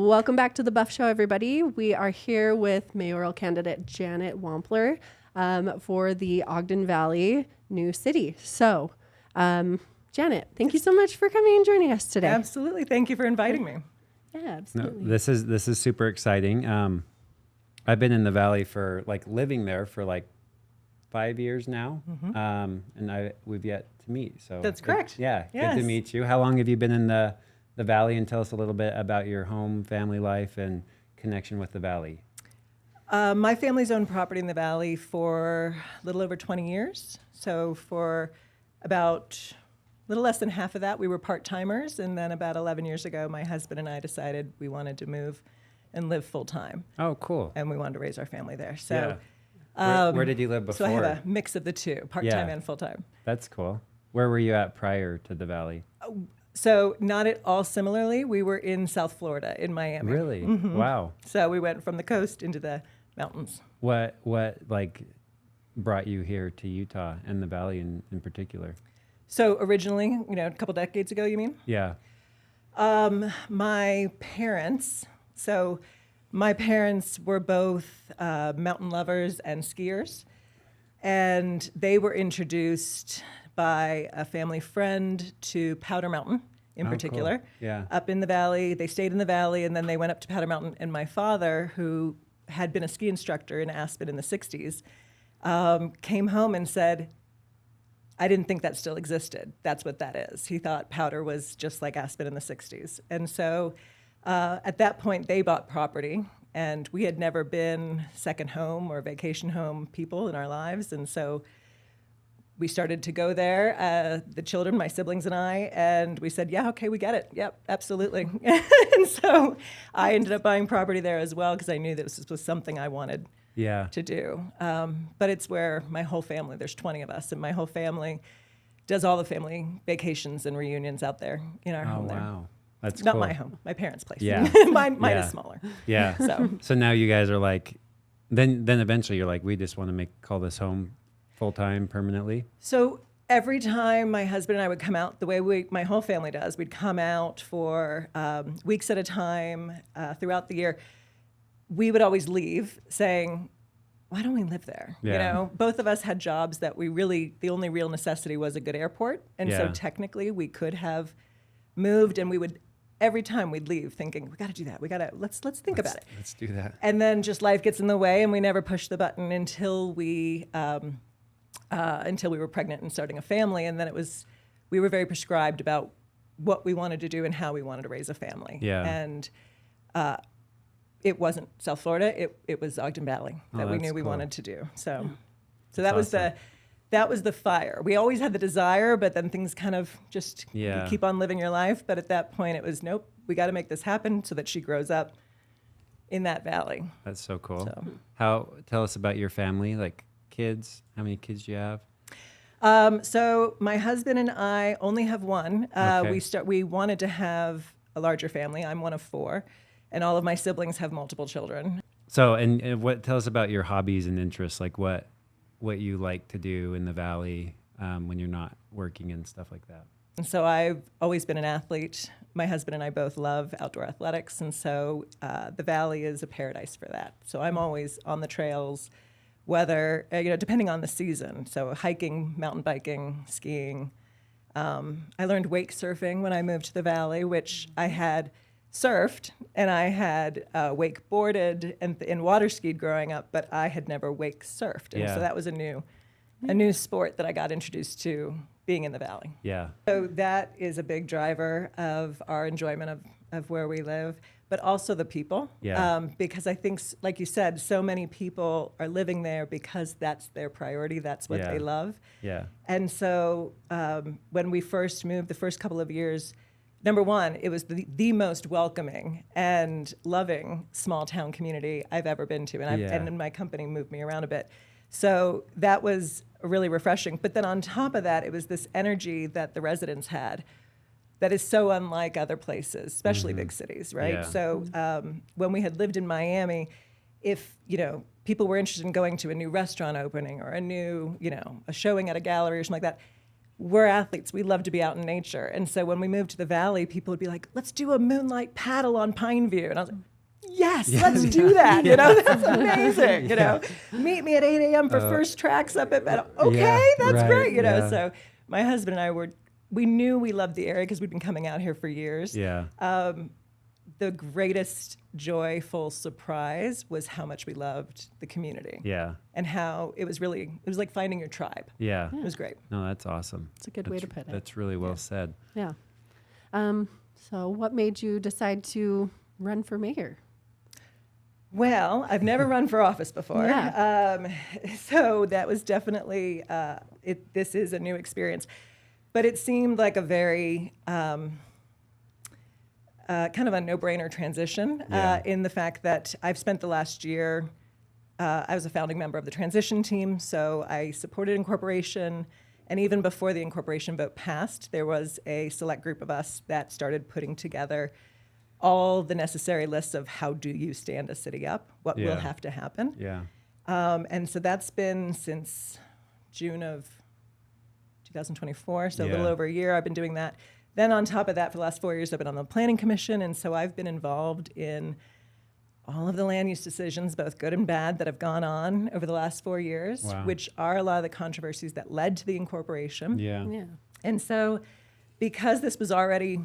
Welcome back to the Buff Show, everybody. We are here with mayoral candidate Janet Wampler for the Ogden Valley new city. So, Janet, thank you so much for coming and joining us today. Absolutely. Thank you for inviting me. Yeah, absolutely. No, this is super exciting. I've been in the Valley for living there for 5 years now, and we've yet to meet. So that's correct. Yes. Good to meet you. How long have you been in the Valley? And tell us a little bit about your home, family life, and connection with the Valley. My family's owned property in the Valley for a little over 20 years. So for about a little less than half of that, we were part-timers. And then about 11 years ago, my husband and I decided we wanted to move and live full-time. Oh, cool. And we wanted to raise our family there. So, where did you live before? So I have a mix of the two, part-time and full-time. That's cool. Where were you at prior to the Valley? So not at all similarly. We were in South Florida, in Miami. Really? Mm-hmm. Wow. So we went from the coast into the mountains. What brought you here to Utah and the Valley in particular? So originally, a couple decades ago, you mean? Yeah. My parents were both mountain lovers and skiers, and they were introduced by a family friend to Powder Mountain in particular. Cool. Yeah. Up in the Valley. They stayed in the Valley, and then they went up to Powder Mountain. And my father, who had been a ski instructor in Aspen in the 60s, came home and said, I didn't think that still existed. That's what that is. He thought Powder was just like Aspen in the 60s. And so at that point, they bought property, and we had never been second home or vacation home people in our lives. And so we started to go there, the children, my siblings and I, and we said, yeah, okay, we get it. Yep, absolutely. And so I ended up buying property there as well because I knew that this was something I wanted to do. But it's where my whole family, there's 20 of us, and my whole family does all the family vacations and reunions out there in our home there. Wow. That's not cool. My home, my parents' place. Yeah. Mine is smaller. Yeah. So now you guys are then eventually you're we just want to call this home full-time permanently? So every time my husband and I would come out, the way my whole family does, we'd come out for weeks at a time throughout the year. We would always leave saying, why don't we live there? Yeah. Both of us had jobs that the only real necessity was a good airport. And so technically we could have moved, and we would, every time we'd leave thinking, we got to do that. Let's think about it. Let's do that. And then just life gets in the way, and we never pushed the button until we were pregnant and starting a family. And then we were very prescribed about what we wanted to do and how we wanted to raise a family. Yeah. And it wasn't South Florida. It was Ogden Valley that we knew we wanted to do. So that was awesome. That was the fire. We always had the desire, but then things kind of just you keep on living your life. But at that point, it was, nope, we got to make this happen so that she grows up in that valley. That's so cool. Tell us about your family, kids. How many kids do you have? So my husband and I only have one. Okay. We wanted to have a larger family. I'm one of 4, and all of my siblings have multiple children. So, and tell us about your hobbies and interests, what you like to do in the Valley when you're not working and stuff like that. And so I've always been an athlete. My husband and I both love outdoor athletics, and so the Valley is a paradise for that. So I'm always on the trails, whether, depending on the season. So hiking, mountain biking, skiing. I learned wake surfing when I moved to the Valley, which I had surfed, and I had wakeboarded and water skied growing up, but I had never wake surfed. And so that was a new sport that I got introduced to being in the Valley. Yeah. So that is a big driver of our enjoyment of where we live, but also the people. Yeah. Because I think, like you said, so many people are living there because that's their priority. That's what they love. Yeah. And so when we first moved, the first couple of years, number one, it was the most welcoming and loving small town community I've ever been to. And my company moved me around a bit. So that was really refreshing. But then on top of that, it was this energy that the residents had that is so unlike other places, especially big cities, right? Yeah. So when we had lived in Miami, if, people were interested in going to a new restaurant opening or a new, a showing at a gallery or something like that, we're athletes. We love to be out in nature. And so when we moved to the Valley, people would be like, let's do a moonlight paddle on Pineview. And I was like, yes, let's do that. You know, that's amazing. You know, meet me at 8 a.m. for first tracks up at Meadow. Okay, that's great. You know, so my husband and I we knew we loved the area because we'd been coming out here for years. Yeah. The greatest joyful surprise was how much we loved the community. Yeah. And how it was like finding your tribe. Yeah. It was great. No, that's awesome. It's a good way to put it. That's really well said. Yeah. So what made you decide to run for mayor? Well, I've never run for office before. Yeah. So that was definitely, this is a new experience. But it seemed like a very kind of a no-brainer transition in the fact that I've spent the last year, I was a founding member of the transition team, so I supported incorporation. And even before the incorporation vote passed, there was a select group of us that started putting together all the necessary lists of how do you stand a city up, what will have to happen. Yeah. And so that's been since June of 2024, so a little over a year I've been doing that. Then on top of that, for the last 4 years, I've been on the planning commission, and so I've been involved in all of the land use decisions, both good and bad, that have gone on over the last 4 years, which are a lot of the controversies that led to the incorporation. Yeah. Yeah. And so because this was already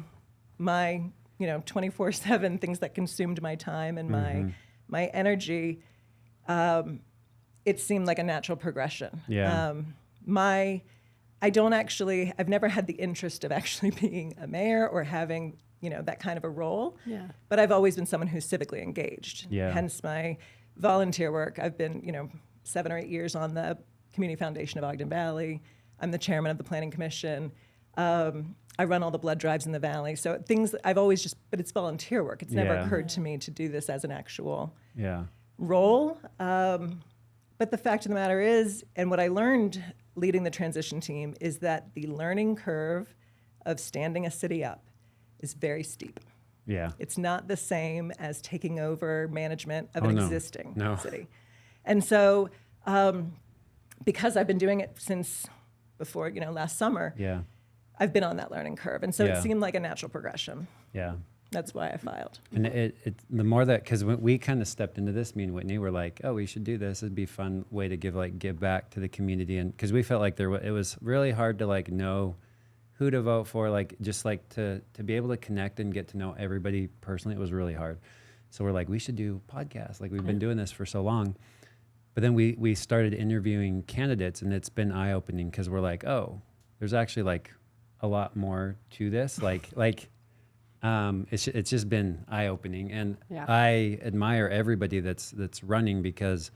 my, 24/7 things that consumed my time and my energy, it seemed like a natural progression. Yeah. I've never had the interest of actually being a mayor or having, that kind of a role. Yeah. But I've always been someone who's civically engaged. Yeah. Hence my volunteer work. I've been, 7 or 8 years on the Community Foundation of Ogden Valley. I'm the chairman of the Planning Commission. I run all the blood drives in the Valley. So things that I've always but it's volunteer work. It's never occurred to me to do this as an actual role. But the fact of the matter is, and what I learned leading the transition team, is that the learning curve of standing a city up is very steep. Yeah. It's not the same as taking over management of an existing city. And so because I've been doing it since before, last summer, I've been on that learning curve. And so it seemed like a natural progression. Yeah. That's why I filed. And it the more that, because when we kind of stepped into this, me and Whitney were like, oh, we should do this. It'd be a fun way to give back to the community. And because we felt like it was really hard to know who to vote for, just to be able to connect and get to know everybody personally. It was really hard. So we're like, we should do podcasts. We've been doing this for so long. But then we started interviewing candidates, and it's been eye-opening because we're like, oh, there's actually a lot more to this. It's just been eye-opening, and I admire everybody that's running because,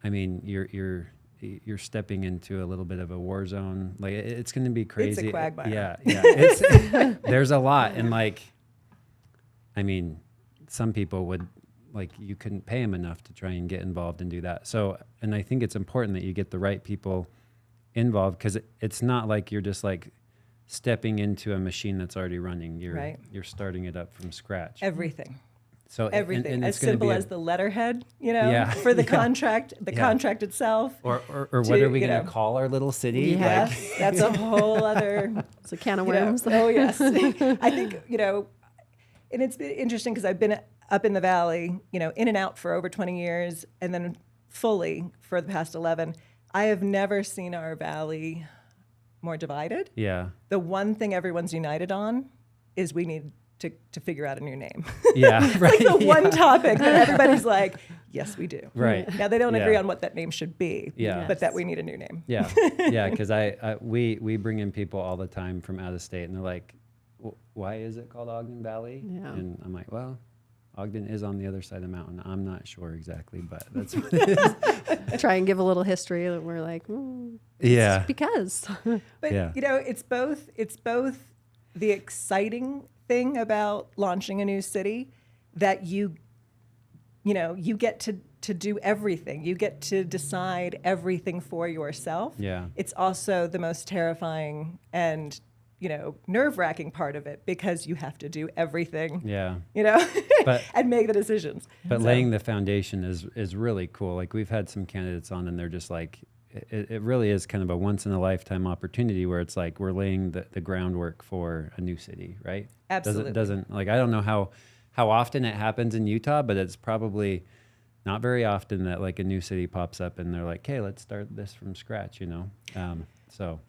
I mean, you're stepping into a little bit of a war zone. It's going to be crazy. It's a quagmire. Yeah. There's a lot, and I mean, some people would you couldn't pay them enough to try and get involved and do that. So, and I think it's important that you get the right people involved because it's not like you're just stepping into a machine that's already running. You're starting it up from scratch. Everything. So everything, and as simple as the letterhead, for the contract itself. Or what are we going to call our little city? Yes, that's a whole other. It's a can of worms. Oh yes, I think and it's been interesting because I've been up in the Valley, in and out for over 20 years, and then fully for the past 11. I have never seen our Valley more divided. Yeah. The one thing everyone's united on is we need to figure out a new name. Yeah, right. It's the one topic that everybody's like, yes, we do. Right. Now they don't agree on what that name should be. Yeah. But that we need a new name. Yeah. Yeah. Because we bring in people all the time from out of state, and they're like, why is it called Ogden Valley? Yeah. And I'm like, well, Ogden is on the other side of the mountain. I'm not sure exactly, but that's what it is. Try and give a little history. And we're like, yeah, because. But it's both the exciting thing about launching a new city that you get to do everything. You get to decide everything for yourself. Yeah. It's also the most terrifying and nerve-wracking part of it because you have to do everything. Yeah. But, and make the decisions. But laying the foundation is really cool. We've had some candidates on, and they're just it really is kind of a once in a lifetime opportunity where it's like we're laying the groundwork for a new city, right? Absolutely. Doesn't like, I don't know how often it happens in Utah, but it's probably not very often that like a new city pops up and they're like, hey, let's start this from scratch, you know? So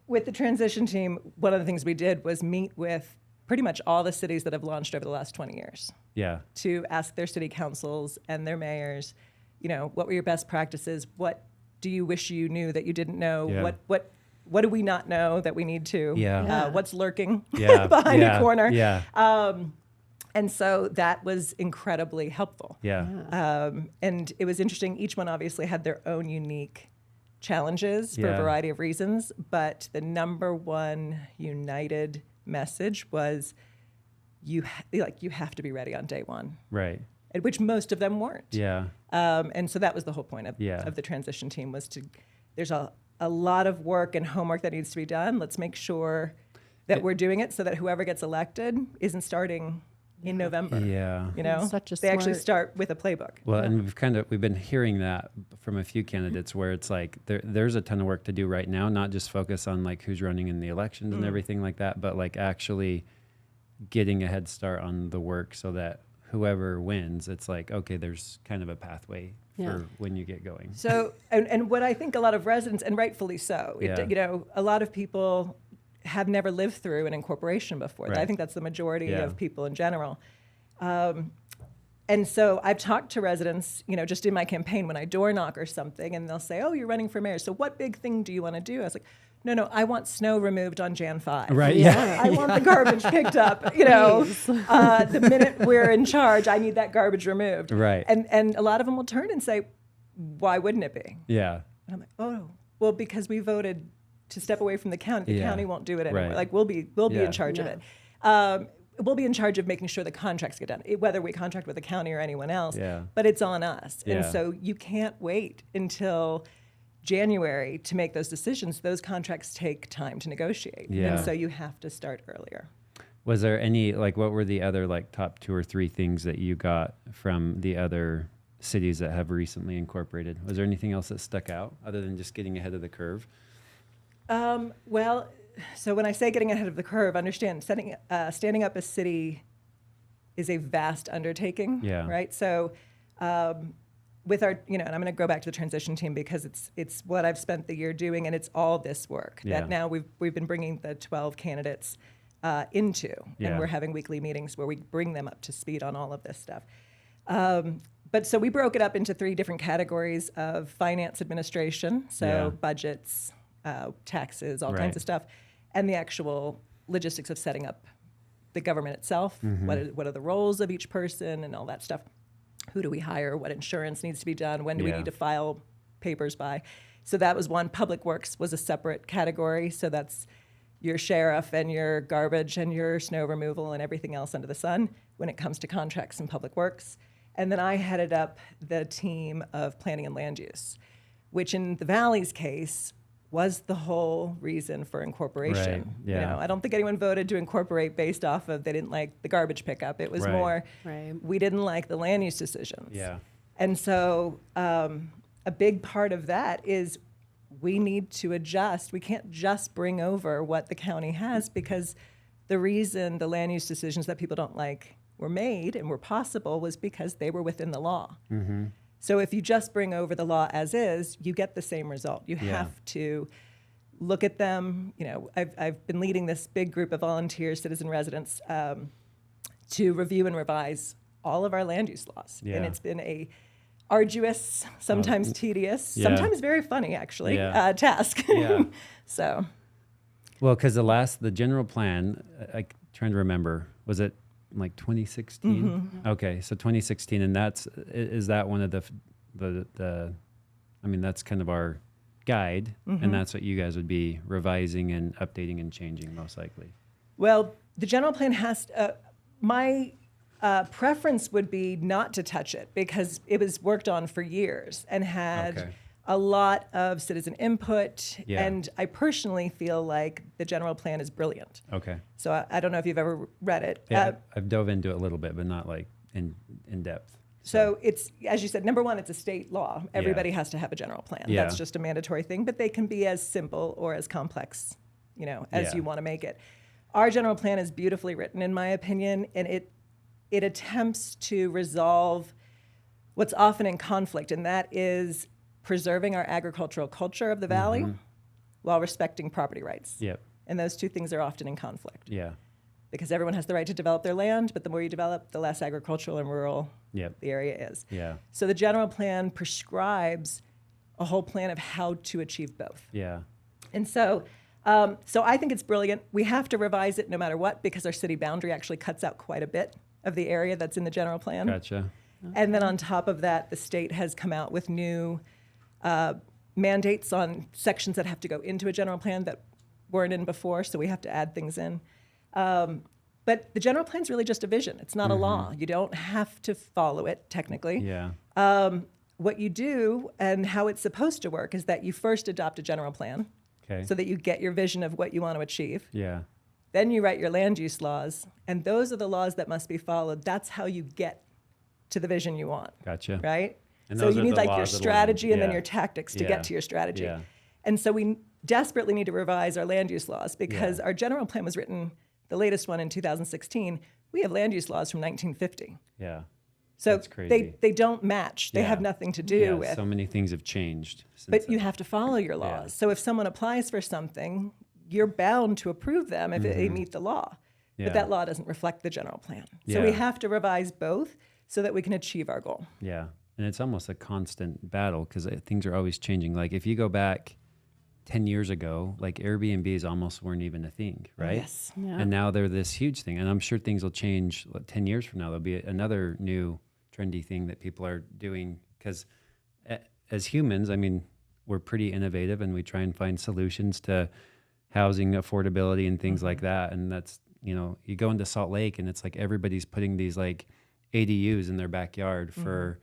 with the transition team, one of the things we did was meet with pretty much all the cities that have launched over the last 20 years. Yeah. To ask their city councils and their mayors, you know, what were your best practices? What do you wish you knew that you didn't know? Yeah. What do we not know that we need to? Yeah. What's lurking Yeah. behind a corner? Yeah. And so that was incredibly helpful. Yeah. And it was interesting. Each one obviously had their own unique challenges for a Yeah. variety of reasons, but the number one united message was you have to be ready on day one, Right. and which most of them weren't. Yeah. And so that was the whole point of the transition team was there's a lot of work and homework that needs to be done. Let's make sure that we're doing it so that whoever gets elected isn't starting in November. Yeah. You know, Such a they actually smart- start with a playbook. Well, and we've been hearing that from a few candidates where it's like there's a ton of work to do right now, not just focus on like who's running in the elections and everything like that, but like actually getting a head start on the work so that whoever wins, it's like, okay, there's kind of a pathway for when you get going. So, and what I think a lot of residents, and rightfully so, Yeah. you know, a lot of people have never lived through an incorporation before. Right. I think that's the majority Yeah. of people in general. And so I've talked to residents, you know, just in my campaign when I door knock or something, and they'll say, oh, you're running for mayor. So what big thing do you want to do? I was like, no, I want snow removed on Jan 5. Right. Yeah. I want the garbage picked up, you know. The minute we're in charge, I need that garbage removed. Right. And a lot of them will turn and say, why wouldn't it be? Yeah. And I'm like, oh, well, because we voted to step away from the county. The Yeah. county won't do it anymore. Right. Like we'll be Yeah. in charge of Yeah. it. We'll be in charge of making sure the contracts get done, whether we contract with the county or anyone else. Yeah. But it's on us. And Yeah. so you can't wait until January to make those decisions. Those contracts take time to negotiate. Yeah. And so you have to start earlier. Was there any, like, what were the other, like, top 2 or 3 things that you got from the other cities that have recently incorporated? Was there anything else that stuck out other than just getting ahead of the curve? Well, so when I say getting ahead of the curve, understand standing up a city is a vast undertaking, Yeah. right? So with our, you know, and I'm going to go back to the transition team because it's what I've spent the year doing, and it's all this work Yeah. that now we've been bringing the 12 candidates into, Yeah. and we're having weekly meetings where we bring them up to speed on all of this stuff. But so we broke it up into 3 different categories of finance administration, so Yeah. budgets, taxes, all Right. kinds of stuff, and the actual logistics of setting up the government itself. Mm-hmm. What are the roles of each person and all that stuff? Who do we hire? What insurance needs to be done? When do we Yeah. need to file papers by? So that was one. Public Works was a separate category. So that's your sheriff and your garbage and your snow removal and everything else under the sun when it comes to contracts and Public Works. And then I headed up the team of planning and land use, which in the Valley's case was the whole reason for incorporation. Right, yeah. You know, I don't think anyone voted to incorporate based off of they didn't like the garbage pickup. It was Right. more Right. we didn't like the land use decisions. Yeah. And so a big part of that is we need to adjust. We can't just bring over what the county has because the reason the land use decisions that people don't like were made and were possible was because they were within the law. Mm-hmm. So if you just bring over the law as is, you get the same result. You Yeah. have to look at them. You know, I've been leading this big group of volunteers, citizen residents, to review and revise all of our land use laws. Yeah. And it's been a arduous, sometimes tedious, yeah. sometimes very funny actually, Yeah. task. Yeah. So Well, because the general plan, I'm trying to remember, was it like 2016? Mm-hmm. Okay, so 2016, and is that one of the I mean, that's kind of our guide, Mm-hmm. and that's what you guys would be revising and updating and changing most likely. well, the general plan has my preference would be not to touch it because it was worked on for years and had Okay. a lot of citizen input. Yeah. And I personally feel like the general plan is brilliant. Okay. So I don't know if you've ever read it. Yeah, I've dove into it a little bit, but not like in depth. So it's, as you said, number one, it's a state law. Everybody has to have a general plan. Yeah. That's just a mandatory thing, but they can be as simple or as complex, as you want to make it. Our general plan is beautifully written, in my opinion, and it attempts to resolve what's often in conflict, and that is preserving our agricultural culture of the valley while respecting property rights. Yep. And those two things are often in conflict. Yeah. Because everyone has the right to develop their land, but the more you develop, the less agricultural and rural Yep. the area is. Yeah. So the general plan prescribes a whole plan of how to achieve both. Yeah. And so I think it's brilliant. We have to revise it no matter what, because our city boundary actually cuts out quite a bit of the area that's in the general plan. Gotcha. And then on top of that, the state has come out with new mandates on sections that have to go into a general plan that weren't in before, so we have to add things in. But the general plan is really just a vision. It's not a law. You don't have to follow it, technically. Yeah. What you do and how it's supposed to work is that you first adopt a general plan Okay. so that you get your vision of what you want to achieve. Yeah. Then you write your land use laws, and those are the laws that must be followed. That's how you get to the vision you want, Gotcha. right? And So those you are need the like your laws of the strategy land. and then Yeah. your tactics to Yeah. get to your strategy. Yeah. And so we desperately need to revise our land use laws because our general plan was written, the latest one in 2016. We have land use laws from 1950. Yeah. So That's crazy. they don't match. They Yeah. have nothing to do Yeah. with. So many things have changed. Since But you then. have to follow your laws. So if someone applies for something, you're bound to approve them if they meet the law. Yeah. But that law doesn't reflect the general plan. So we Yeah. have to revise both so that we can achieve our goal. Yeah. And it's almost a constant battle because things are always changing. Like if you go back 10 years ago, like Airbnbs almost weren't even a thing, right? Yes. Yeah. And now they're this huge thing. And I'm sure things will change 10 years from now. There'll be another new trendy thing that people are doing because as humans, I mean, we're pretty innovative and we try and find solutions to housing affordability and things like that. And that's, you go into Salt Lake and it's like everybody's putting these like ADUs in their backyard for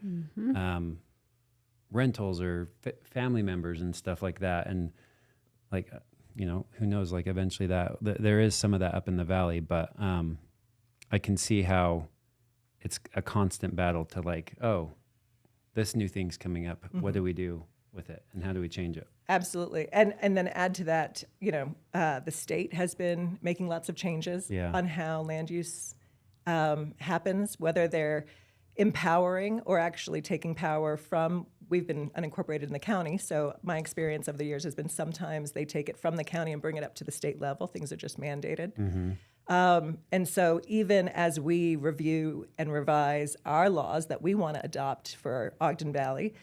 rentals or family members and stuff like that. And like, who knows, like eventually there is some of that up in the valley, but I can see how it's a constant battle to like, oh, this new thing's coming up. What do we do with it? And how do we change it? Absolutely. And then add to that, the state has been making lots of changes on how land use happens, whether they're empowering or actually taking power from, we've been unincorporated in the county, so my experience of the years has been sometimes they take it from the county and bring it up to the state level. Things are just mandated. And so even as we review and revise our laws that we want to adopt for Ogden Valley,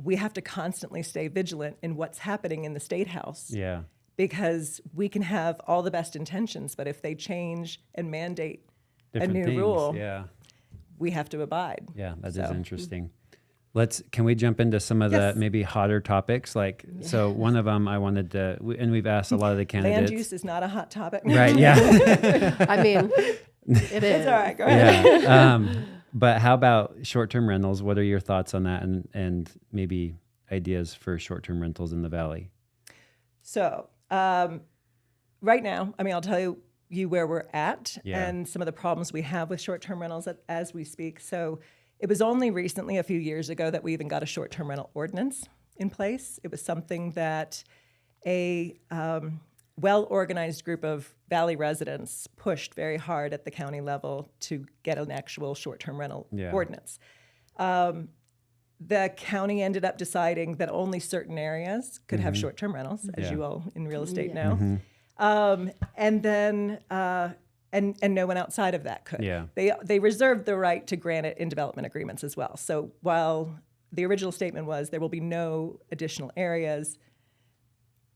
we have to constantly stay vigilant in what's happening in the State House. Yeah. Because we can have all the best intentions, but if they change and mandate Different a new things. rule, Yeah. we have to abide. Yeah, that is So. interesting. Can we jump into some of Yes. the maybe hotter topics? Like, so one of them I wanted to, and we've asked a lot of the candidates. Land use is not a hot topic. Right, yeah. I mean, it is. It's all right, go ahead. Yeah. But how about short-term rentals? What are your thoughts on that and maybe ideas for short-term rentals in the valley? So right now, I'll tell you where we're at and some of the problems we have with short-term rentals as we speak. So it was only recently, a few years ago, that we even got a short-term rental ordinance in place. It was something that a well-organized group of Valley residents pushed very hard at the county level to get an actual short-term rental ordinance. The county ended up deciding that only certain areas could have short-term rentals, as you all in real estate know. And then and no one outside of that could. Yeah. They reserved the right to grant it in development agreements as well. So while the original statement was there will be no additional areas,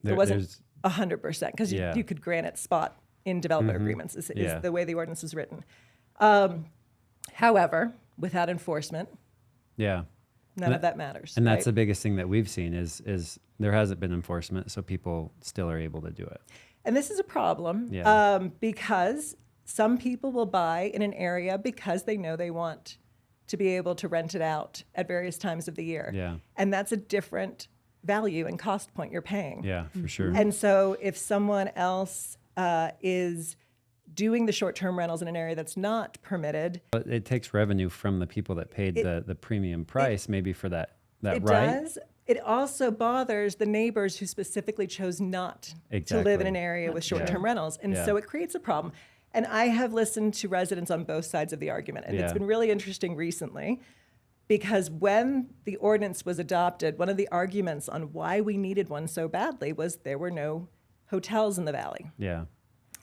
it wasn't 100% because you could grant it spot in development agreements is the way the ordinance is written. However, without enforcement, none of that matters. And that's right? the biggest thing that we've seen is there hasn't been enforcement, so people still are able to do it. And this is a problem because some people will buy in an area because they know they want to be able to rent it out at various times of the year. Yeah. And that's a different value and cost point you're paying. Yeah, for sure. And so if someone else is doing the short-term rentals in an area that's not permitted. But it takes revenue from the people that paid the premium price, maybe for that It right. does. It also bothers the neighbors who specifically chose not to live in an area with short-term rentals. And so it creates a problem. And I have listened to residents on both sides of the argument. And it's been really interesting recently because when the ordinance was adopted, one of the arguments on why we needed one so badly was there were no hotels in the valley. Yeah.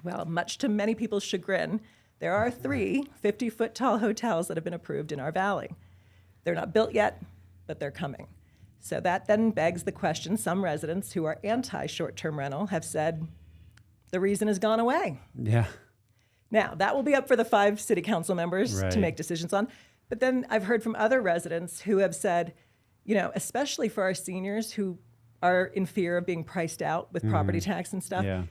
Well, much to many people's chagrin, there are 3 50-foot tall hotels that have been approved in our valley. They're not built yet, but they're coming. So that then begs the question, some residents who are anti-short-term rental have said, the reason has gone away. Yeah. Now, that will be up for the 5 city council members Right. to make decisions on. But then I've heard from other residents who have said, you know, especially for our seniors who are in fear of being priced out with property tax and stuff, Yeah.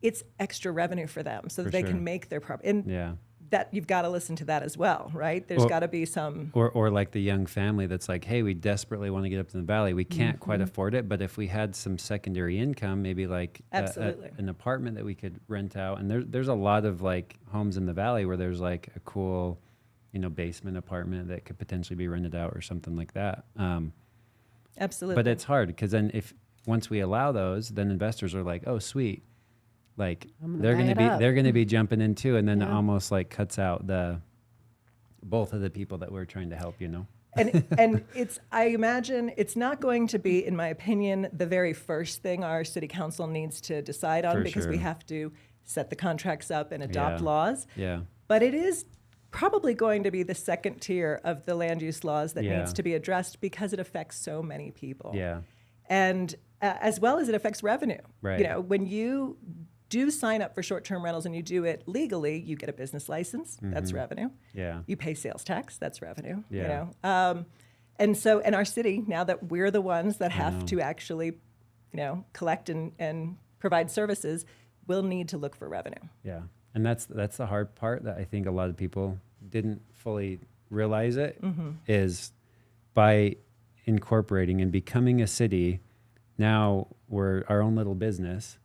it's extra revenue for them so that For they sure. can make their property. And Yeah. that you've got to listen to that as well, right? There's got to be some. Or like the young family that's like, hey, we desperately want to get up to the valley. We can't quite afford it, but if we had some secondary income, maybe like Absolutely. an apartment that we could rent out. And there's a lot of like homes in the valley where there's like a cool, you know, basement apartment that could potentially be rented out or something like that. Absolutely. But it's hard because then once we allow those, then investors are like, oh, sweet. Like they're going to be jumping in too. And then it almost like cuts out both of the people that we're trying to help, you know? and I imagine it's not going to be, in my opinion, the very first thing our city council needs to decide on For because we sure. have to set the contracts up and adopt Yeah. laws. Yeah. But it is probably going to be the second tier of the land use laws that Yeah. needs to be addressed because it affects so many people. Yeah. And as well as it affects revenue. Right. You know, when you do sign up for short-term rentals and you do it legally, you get a business license. That's revenue. Yeah. You pay sales tax. That's revenue. Yeah. You know, and our city, now that we're the ones that have to actually, you know, collect and provide services, will need to look for revenue. Yeah. And that's the hard part that I think a lot of people didn't fully realize it is by incorporating and becoming a city, now we're our own little business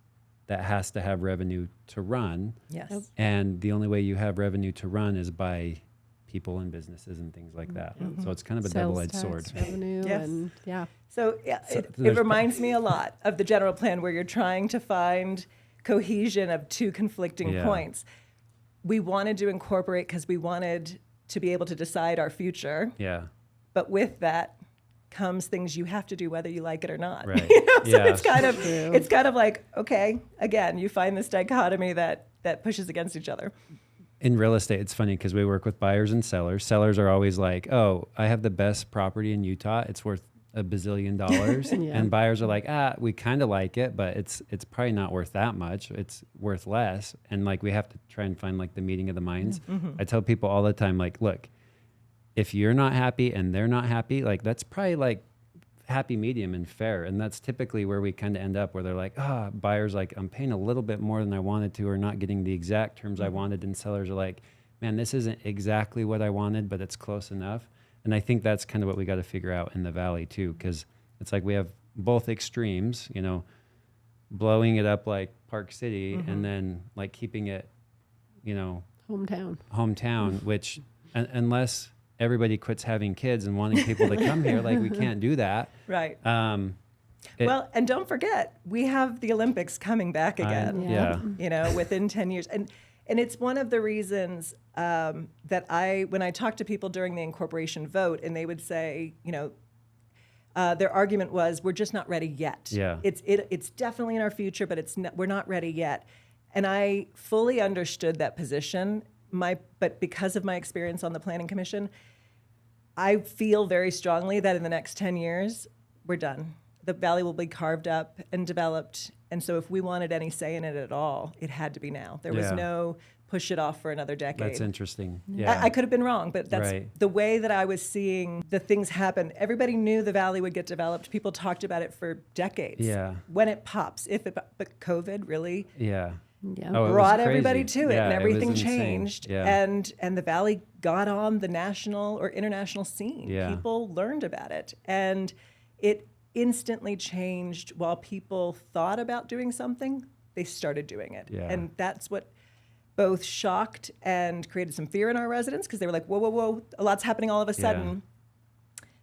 that has to have revenue to run. Yes. Yep. And the only way you have revenue to run is by people and businesses and things like that. So it's kind of a Sales double-edged tax, sword. revenue, Yes. and So, it there's reminds me a lot of the general plan where you're trying to find cohesion of 2 conflicting Yeah. points. We wanted to incorporate because we wanted to be able to decide our future, Yeah. but with that comes things you have to do whether you like it or not. Right. You know? So Yeah. it's kind of like, okay, again, you find this dichotomy that pushes against each other. In real estate, it's funny because we work with buyers and sellers. Sellers are always like, oh, I have the best property in Utah. It's worth $1 bazillion. Yeah. And buyers are like, we kind of like it, but it's probably not worth that much. It's worth less. And like, we have to try and find like the meeting of the minds. I tell people all the time, like, look, if you're not happy and they're not happy, like that's probably like happy medium and fair. And that's typically where we kind of end up where they're like, buyers like, I'm paying a little bit more than I wanted to, or not getting the exact terms I wanted. And sellers are like, man, this isn't exactly what I wanted, but it's close enough. And I think that's kind of what we got to figure out in the valley too, because it's like we have both extremes, you know, blowing it up like Park City and then like keeping it, you know, hometown, which unless everybody quits having kids and wanting people to come here, like we can't do that. Right. Well, and don't forget, we have the Olympics coming back again. Yeah. You know, within 10 years. And it's one of the reasons that when I talk to people during the incorporation vote, and they would say, you know, their argument was, we're just not ready yet. Yeah. It's definitely in our future, but we're not ready yet. And I fully understood that position. But because of my experience on the Planning Commission, I feel very strongly that in the next 10 years, we're done. The valley will be carved up and developed. And so if we wanted any say in it at all, it had to be now. There was Yeah. no push it off for another decade. That's interesting. Yeah. I could have been wrong, but that's Right. the way that I was seeing the things happen. Everybody knew the valley would get developed. People talked about it for decades. Yeah. When it pops, but COVID really Yeah. Yeah. Oh, it was brought crazy. everybody to it, Yeah, and it was everything insane. changed. Yeah. And the valley got on the national or international scene. Yeah. People learned about it, and it instantly changed. While people thought about doing something, they started doing it, Yeah. and that's what both shocked and created some fear in our residents because they were like, whoa, whoa, whoa, a lot's happening all of a sudden.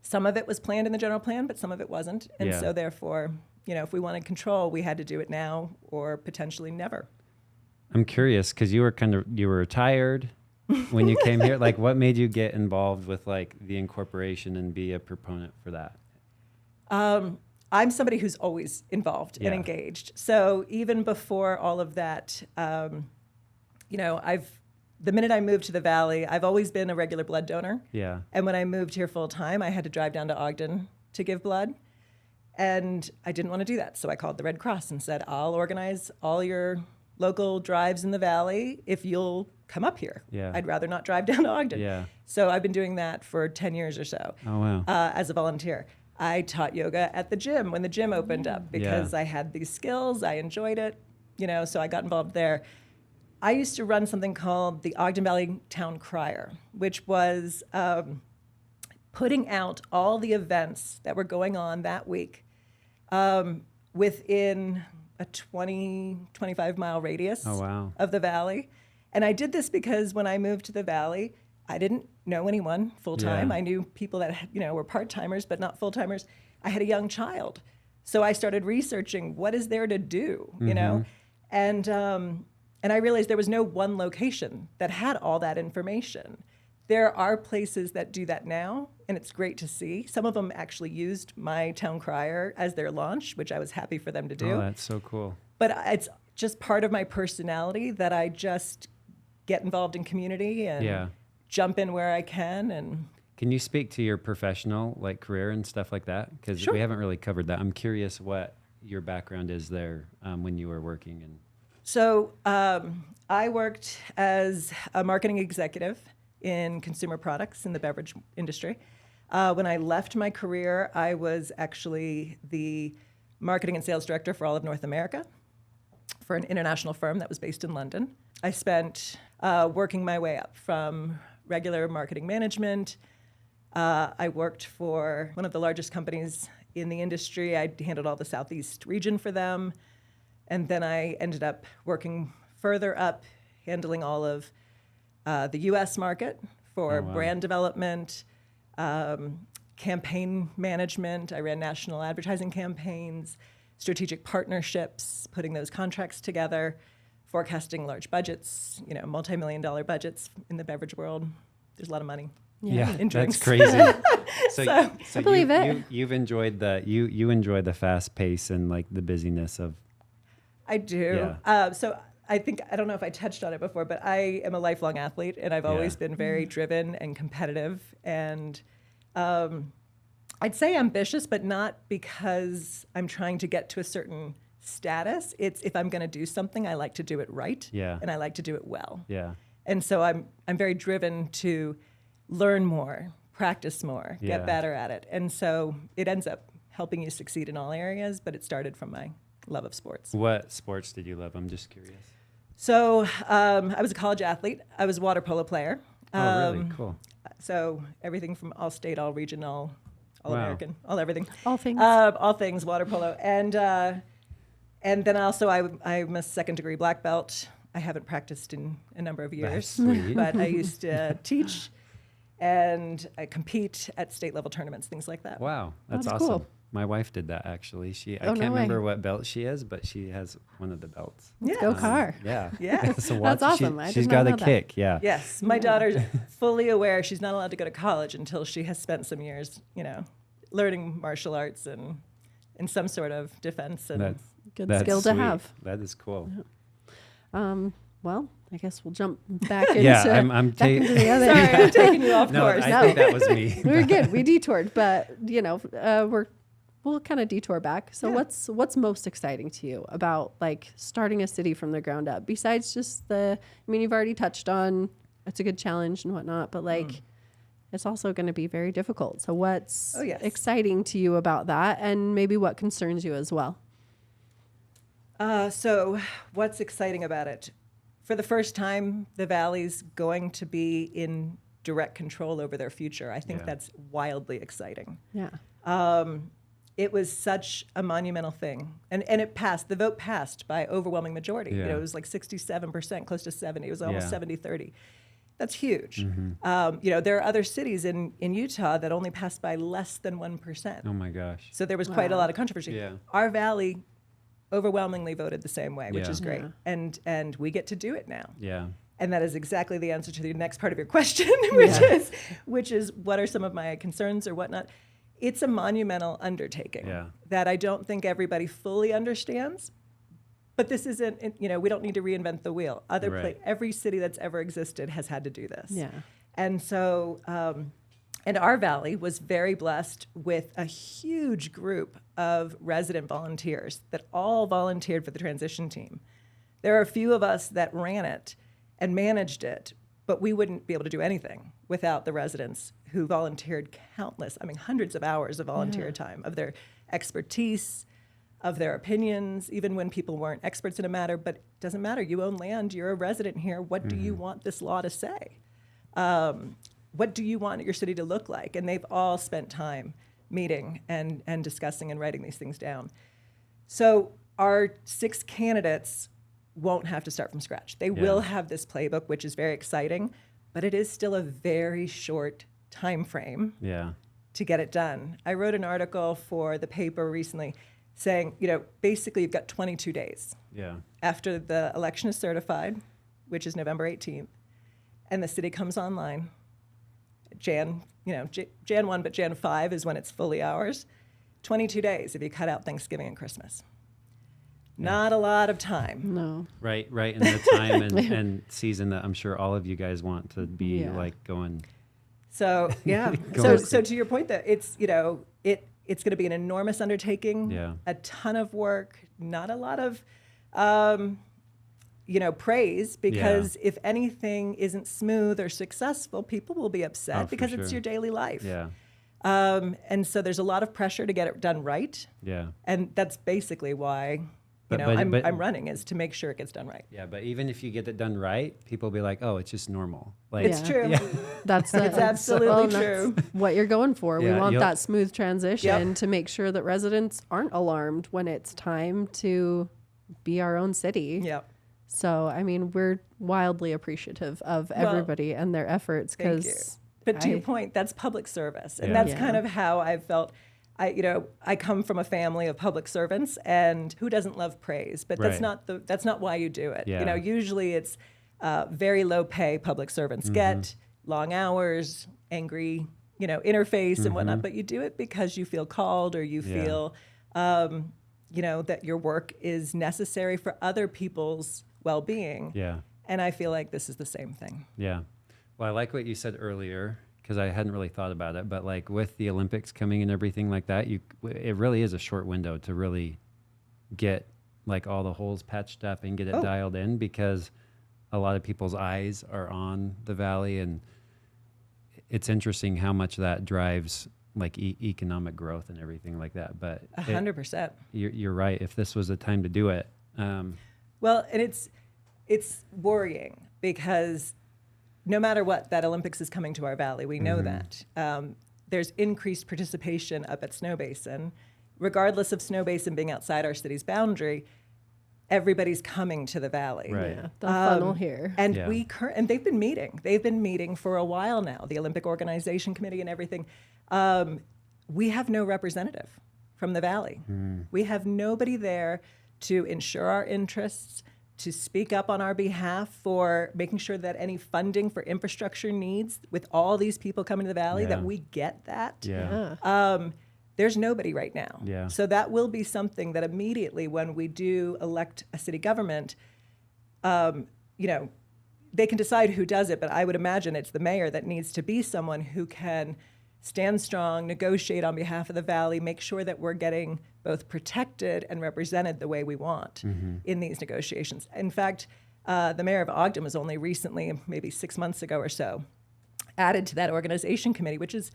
Some of it was planned in the general plan, but some of it wasn't. And so therefore, if we wanted control, we had to do it now or potentially never. I'm curious because you were retired when you came here. Like, what made you get involved with like the incorporation and be a proponent for that? I'm somebody who's always involved and engaged. So even before all of that, the minute I moved to the Valley, I've always been a regular blood donor. Yeah. And when I moved here full time, I had to drive down to Ogden to give blood. And I didn't want to do that. So I called the Red Cross and said, I'll organize all your local drives in the Valley if you'll come up here. Yeah. I'd rather not drive down to Ogden. Yeah. So I've been doing that for 10 years or so. Oh, wow. As a volunteer. I taught yoga at the gym when the gym opened up because I had these skills. I enjoyed it, so I got involved there. I used to run something called the Ogden Valley Town Crier, which was putting out all the events that were going on that week within a 25-mile radius of the Valley. And I did this because when I moved to the Valley, I didn't know anyone full-time. Yeah. I knew people that were part-timers, but not full-timers. I had a young child. So I started researching what is there to do, And I realized there was no one location that had all that information. There are places that do that now, and it's great to see. Some of them actually used my town crier as their launch, which I was happy for them to do. Oh, that's so cool. But it's just part of my personality that I just get involved in community and jump in where I can. And can you speak to your professional career and stuff like that? Because we haven't really covered that. I'm curious what your background is there when you were working. And so I worked as a marketing executive in consumer products in the beverage industry. When I left my career, I was actually the marketing and sales director for all of North America for an international firm that was based in London. I spent working my way up from regular marketing management. I worked for one of the largest companies in the industry. I handled all the Southeast region for them. And then I ended up working further up, handling all of the U.S. market for brand development, campaign management. I ran national advertising campaigns, strategic partnerships, putting those contracts together, forecasting large budgets, multi-million-dollar budgets in the beverage world. There's a lot of money. Yeah, in drinks. that's crazy. So I believe it. You've enjoyed you enjoy the fast pace and the busyness of. I do. Yeah. So I don't know if I touched on it before, but I am a lifelong athlete, and I've always been very driven and competitive, and I'd say ambitious, but not because I'm trying to get to a certain status. It's if I'm going to do something, I like to do it right, and I like to do it well. Yeah. And so I'm very driven to learn more, practice more, get better at it. And so it ends up helping you succeed in all areas, but it started from my love of sports. What sports did you love? I'm just curious. So I was a college athlete. I was a water polo player. Oh, really? Cool. So everything from all state, all region, all American, all everything. All things. All things water polo. And then also I'm a second degree black belt. I haven't practiced in a number of years, sweet. but I used to teach and I compete at state level tournaments, things like that. Wow, that's That's awesome. cool. My wife did that actually. I no can't way. remember what belt she is, but she has one of the belts. Yeah. Go car. Yeah. Yeah. So That's awesome. I She's did got not a know that. kick. Yeah. Yes, my daughter's fully aware she's not allowed to go to college until she has spent some years, learning martial arts and in some sort of defense. And Good That's skill to sweet. have. That is cool. Well, I guess we'll jump back into, Yeah, I'm back into the other. sorry, I'm taking you off No, course. I think that was me. We're good. We detoured, but we'll kind of detour back. So Yeah. what's most exciting to you about starting a city from the ground up? Besides just you've already touched on it's a good challenge and whatnot, but it's also going to be very difficult. So what's exciting to you about that, and maybe what concerns you as well? So what's exciting about it? For the first time, the Valley's going to be in direct control over their future. I think that's wildly exciting. Yeah. it was such a monumental thing. And it passed. The vote passed by overwhelming majority. Yeah. It was like 67%, close to 70. It was almost Yeah. 70-30. That's huge. Mm-hmm. There are other cities in Utah that only passed by less than 1%. Oh my gosh. So there was quite a lot of controversy. Yeah. Our valley overwhelmingly voted the same way, which Yeah. is great. Yeah. And we get to do it now. Yeah. And that is exactly the answer to the next part of your question, which is what are some of my concerns or whatnot. It's a monumental undertaking that I don't think everybody fully understands. But this isn't, we don't need to reinvent the wheel. Every city that's ever existed has had to do this. Yeah. And so, and our valley was very blessed with a huge group of resident volunteers that all volunteered for the transition team. There are a few of us that ran it and managed it, but we wouldn't be able to do anything without the residents who volunteered hundreds of hours of volunteer time, of their expertise, of their opinions, even when people weren't experts in a matter. But it doesn't matter. You own land. You're a resident here. What do you want this law to say? What do you want your city to look like? And they've all spent time meeting and discussing and writing these things down. So our 6 candidates won't have to start from scratch. They will have this playbook, which is very exciting, but it is still a very short time frame to get it done. I wrote an article for the paper recently saying, basically you've got 22 days after the election is certified, which is November 18th, and the city comes online. Jan 1, but Jan 5 is when it's fully ours. 22 days if you cut out Thanksgiving and Christmas. Not a lot of time. No. Right in the time and season that I'm sure all of you guys want to be like going. So so to your point, that it's it's going to be an enormous undertaking. A ton of work, not a lot of praise, because if anything isn't smooth or successful, people will be upset because it's your daily life. And so there's a lot of pressure to get it done right. And that's basically why I'm running, is to make sure it gets done right. But even if you get it done right, people will be like, oh, it's just normal. Like, it's true. That's it's absolutely true. That's what you're going for. We want that smooth transition Yep. to make sure that residents aren't alarmed when it's time to be our own city. Yep. So, I mean, we're wildly appreciative of everybody and their efforts. Thank you. But to your point, that's public service. And that's kind of how I've felt. I come from a family of public servants, and who doesn't love praise? But that's not why you do it. Usually it's very low pay public servants get, long hours, angry, interface and whatnot. But you do it because you feel called, or you feel, that your work is necessary for other people's well-being. And I feel like this is the same thing. Well, I like what you said earlier, because I hadn't really thought about it, but like with the Olympics coming and everything like that, it really is a short window to really get like all the holes patched up and get it dialed in, because a lot of people's eyes are on the valley, and it's interesting how much that drives like economic growth and everything like that. But 100%. You're right. If this was the time to do it. Well, and it's worrying, because no matter what, that Olympics is coming to our valley. We know that. There's increased participation up at Snow Basin. Regardless of Snow Basin being outside our city's boundary, everybody's coming to the valley. The funnel here. And and they've been meeting. They've been meeting for a while now, the Olympic Organization Committee and everything. We have no representative from the valley. We have nobody there to ensure our interests, to speak up on our behalf for making sure that any funding for infrastructure needs, with all these people coming to the valley, that we get that. There's nobody right now. So that will be something that immediately when we do elect a city government, they can decide who does it, but I would imagine it's the mayor that needs to be someone who can stand strong, negotiate on behalf of the valley, make sure that we're getting both protected and represented the way we want in these negotiations. In fact, the mayor of Ogden was only recently, maybe 6 months ago or so, added to that organization committee, which is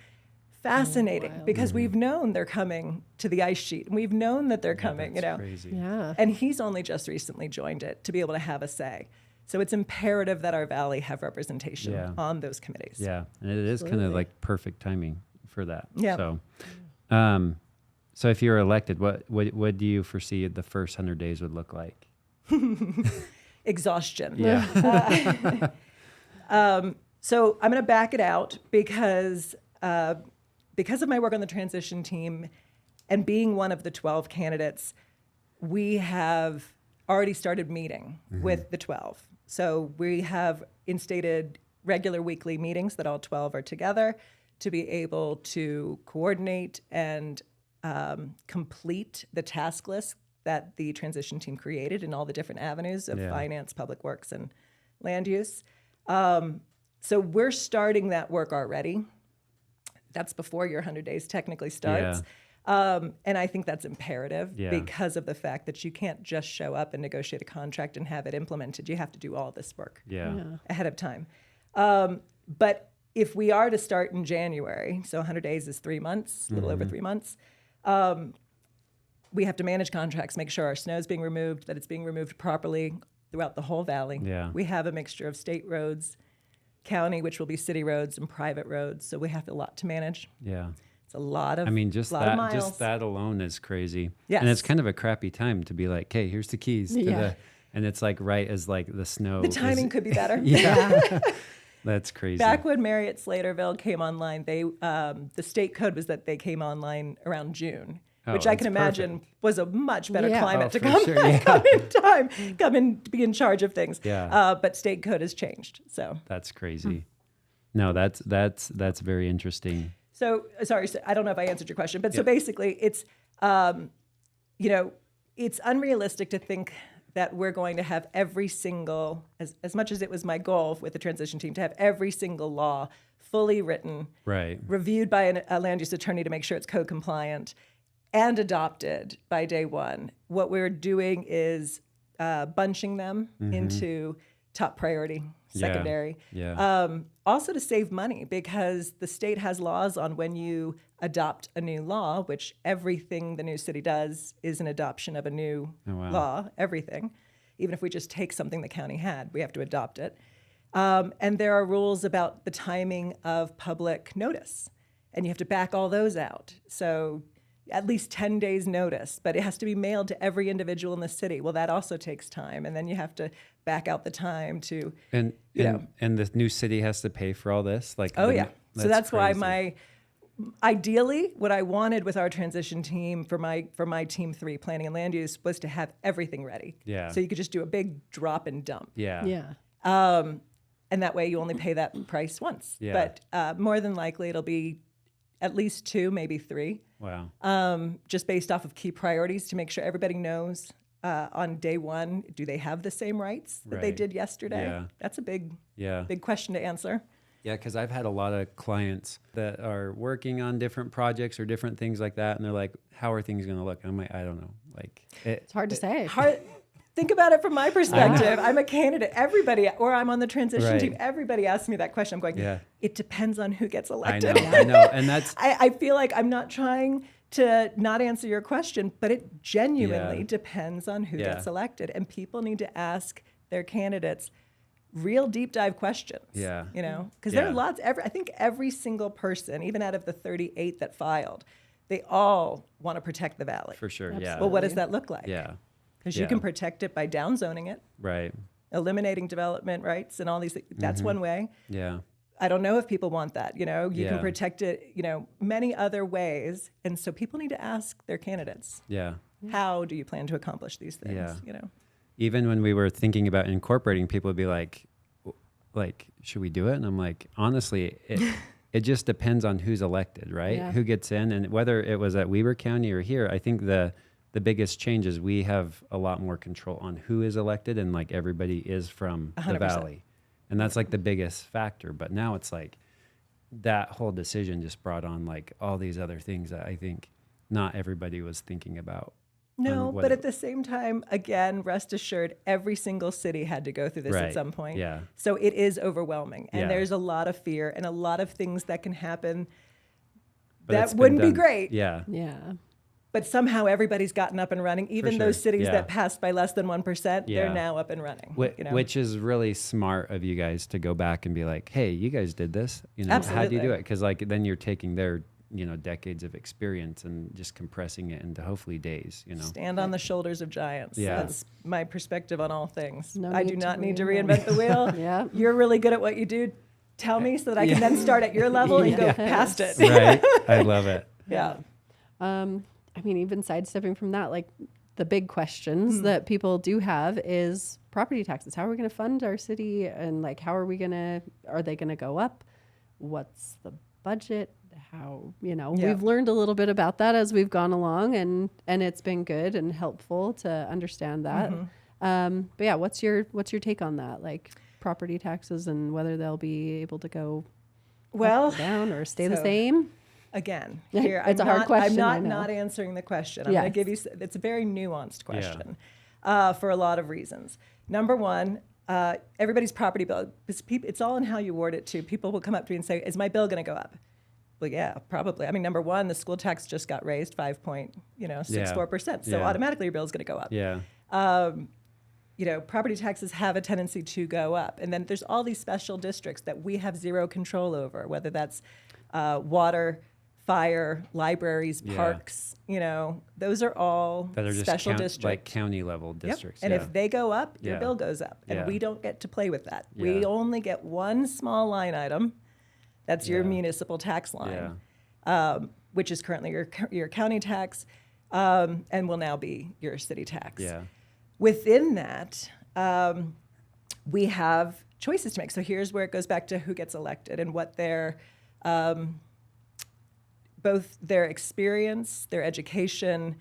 fascinating because we've known they're coming to the ice sheet, and we've known that they're coming, Crazy. And he's only just recently joined it to be able to have a say. So it's imperative that our valley have representation on those committees. And it is kind of like perfect timing for that. So, So if you're elected, what do you foresee the first 100 days would look like? Exhaustion. Yeah. So I'm going to back it out because of my work on the transition team and being one of the 12 candidates, we have already started meeting with the 12. So we have instated regular weekly meetings that all 12 are together to be able to coordinate and complete the task list that the transition team created in all the different avenues of finance, public works, and land use. So we're starting that work already. That's before your 100 days technically starts. And I think that's imperative because of the fact that you can't just show up and negotiate a contract and have it implemented. You have to do all this work ahead of time. But if we are to start in January, so 100 days is 3 months, a little over 3 months, we have to manage contracts, make sure our snow is being removed, that it's being removed properly throughout the whole valley. Yeah. We have a mixture of state roads, county, which will be city roads, and private roads. So we have a lot to manage. Yeah. It's a lot of just that alone is crazy. Yes. And it's kind of a crappy time to be like, hey, here's the keys to the, and it's like right as like the snow. The timing could be better. That's crazy. Back when Marriott Slaterville came online, the state code was that they came online around June, which I can imagine was a much better climate to come and be in charge of things. Yeah. But state code has changed. So that's crazy. No, that's very interesting. So sorry, I don't know if I answered your question, but so basically it's, it's unrealistic to think that we're going to have every single, as much as it was my goal with the transition team, to have every single law fully written, reviewed by a land use attorney to make sure it's code compliant, and adopted by day one. What we're doing is bunching them into top priority, secondary. Also to save money, because the state has laws on when you adopt a new law, which everything the new city does is an adoption of a new law, everything. Even if we just take something the county had, we have to adopt it. And there are rules about the timing of public notice, and you have to back all those out. So at least 10 days notice, but it has to be mailed to every individual in the city. Well, that also takes time. And then you have to back out the time to, and the new city has to pay for all this. Like, so that's why ideally what I wanted with our transition team for my team 3, planning and land use, was to have everything ready. So you could just do a big drop and dump. And that way you only pay that price once. But more than likely it'll be at least 2, maybe 3. Just based off of key priorities to make sure everybody knows on day one, do they have the same rights that they did yesterday? That's a big question to answer. Yeah, because I've had a lot of clients that are working on different projects or different things like that, and they're like, how are things going to look? And I'm like, I don't know. Like, it's hard to say. Think about it from my perspective. I'm a candidate. Everybody, or I'm on the transition team. Everybody asks me that question. I'm going, it depends on who gets elected. I know. And that's... I feel like I'm not trying to not answer your question, but it genuinely depends on who gets elected. And people need to ask their candidates real deep dive questions. Because there are lots, I think every single person, even out of the 38 that filed, they all want to protect the valley. For sure, Well, what does that look like? Because you can protect it by downzoning it, eliminating development rights and all these things. That's one way. I don't know if people want that. You can protect it, many other ways. And so people need to ask their candidates, how do you plan to accomplish these things? Even when we were thinking about incorporating, people would be like, should we do it? And I'm like, honestly, it just depends on who's elected, right? Who gets in, and whether it was at Weber County or here. I think the biggest change is we have a lot more control on who is elected, and like everybody is from 100%. The valley. And that's like the biggest factor. But now it's like that whole decision just brought on like all these other things that I think not everybody was thinking about. No, but at the same time, again, rest assured, every single city had to go through this at some point. So it is overwhelming. And there's a lot of fear and a lot of things that can happen that wouldn't be great. But somehow everybody's gotten up and running. Even those cities that passed by less than 1%, they're now up and running. Which is really smart of you guys to go back and be like, hey, you guys did this. Absolutely. How do you do it? Because like then you're taking their decades of experience and just compressing it into hopefully days, Stand on the shoulders of giants. Yeah. That's my perspective on all things. No I need do to not need to reinvent. reinvent the wheel. Yeah. You're really good at what you do. Tell me so that I can then start at your level and go Yes. past it. Right. I love it. Yeah. I mean, even sidestepping from that, like the big questions that people do have is property taxes. How are we going to fund our city? And like, are they going to go up? What's the budget? How, Yeah. we've learned a little bit about that as we've gone along, and it's been good and helpful to understand that. But yeah, what's your take on that? Like property taxes and whether they'll be able to go Well, up or down or stay the so- same? Again, Yeah, here it's a hard question, I I'm know. not answering the question. I'm Yes. going to give you. It's a very nuanced question for a lot of reasons. Number one, everybody's property bill. It's all in how you word it too. People will come up to me and say, "Is my bill going to go up?" Well, yeah, probably. I mean, number one, the school tax just got raised 5.64%, so Yeah. automatically your bill is going to go up. Yeah. Property taxes have a tendency to go up. And then there's all these special districts that we have zero control over, whether that's water, fire, libraries, Yeah. parks, those are all That are just special like districts. county level Yep. districts. And if they go up, your Yeah. bill goes up. And Yeah. we don't get to play with that. We Yeah. only get one small line item. That's your Yeah. municipal tax line, Yeah. which is currently your county tax and will now be your city tax. Yeah. Within that, we have choices to make. So here's where it goes back to who gets elected and what their both their experience, their education,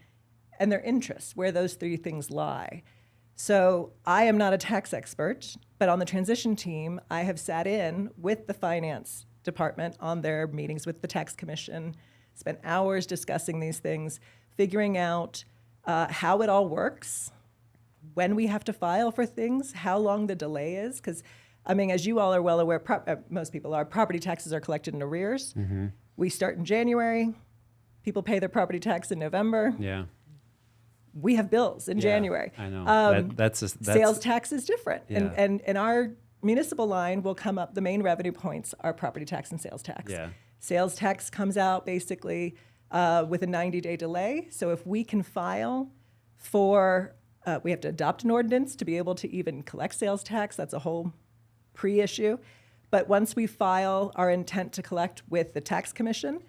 and their interests, where those three things lie. So I am not a tax expert, but on the transition team, I have sat in with the finance department on their meetings with the tax commission, spent hours discussing these things, figuring out how it all works, when we have to file for things, how long the delay is. Because, I mean, as you all are well aware, most people are, property taxes are collected in arrears. Mm-hmm. We start in January. People pay their property tax in November. Yeah. We have bills in Yeah, January. I know. That's Sales tax is different. Yeah. And our municipal line will come up, the main revenue points are property tax and sales tax. Yeah. Sales tax comes out basically with a 90-day delay. So if we can file for, we have to adopt an ordinance to be able to even collect sales tax. That's a whole pre-issue. But once we file our intent to collect with the tax commission,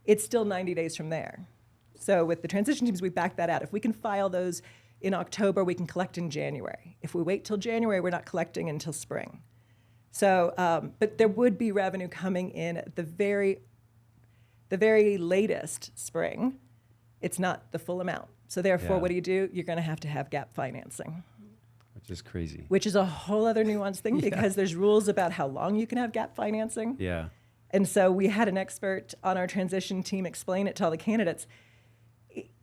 it's still 90 days from there. So with the transition teams, we back that out. If we can file those in October, we can collect in January. If we wait till January, we're not collecting until spring. So, but there would be revenue coming in at the very latest spring. It's not the full amount. So therefore, Yeah. what do? You're going to have gap financing, Which is crazy. which is a whole other nuanced thing because there's rules about how long you can have gap financing. Yeah. And so we had an expert on our transition team explain it to all the candidates.